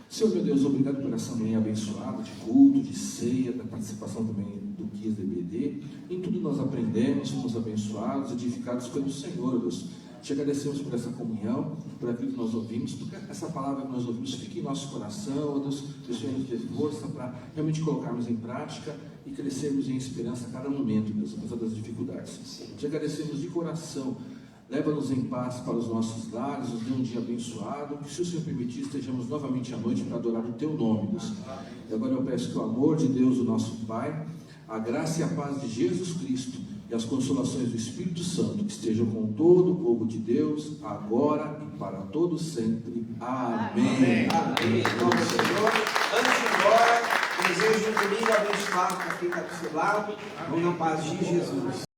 Senhor, meu Deus, obrigado por essa manhã abençoada, de culto, de ceia, da participação também do Kias DBD. Em tudo nós aprendemos, fomos abençoados, edificados pelo Senhor, Deus. Te agradecemos por essa comunhão, por aquilo que nós ouvimos, porque essa palavra que nós ouvimos fique em nosso coração, ó Deus, Deus nos dê força para realmente colocarmos em prática e crescermos em esperança a cada momento, Deus, apesar das dificuldades. Te agradecemos de coração. Leva-nos em paz para os nossos lares, nos dê um dia abençoado, que se o Senhor permitir, estejamos novamente à noite para adorar o Teu nome, Deus. E agora eu peço que o amor de Deus, o nosso Pai, a graça e a paz de Jesus Cristo e as consolações do Espírito Santo, que estejam com todo o povo de Deus, agora e para todo sempre. Amém. Amém. Em nome do Senhor. Antes de ir embora, desejo um domingo abençoado para quem está do seu lado. Vamos na paz de Jesus.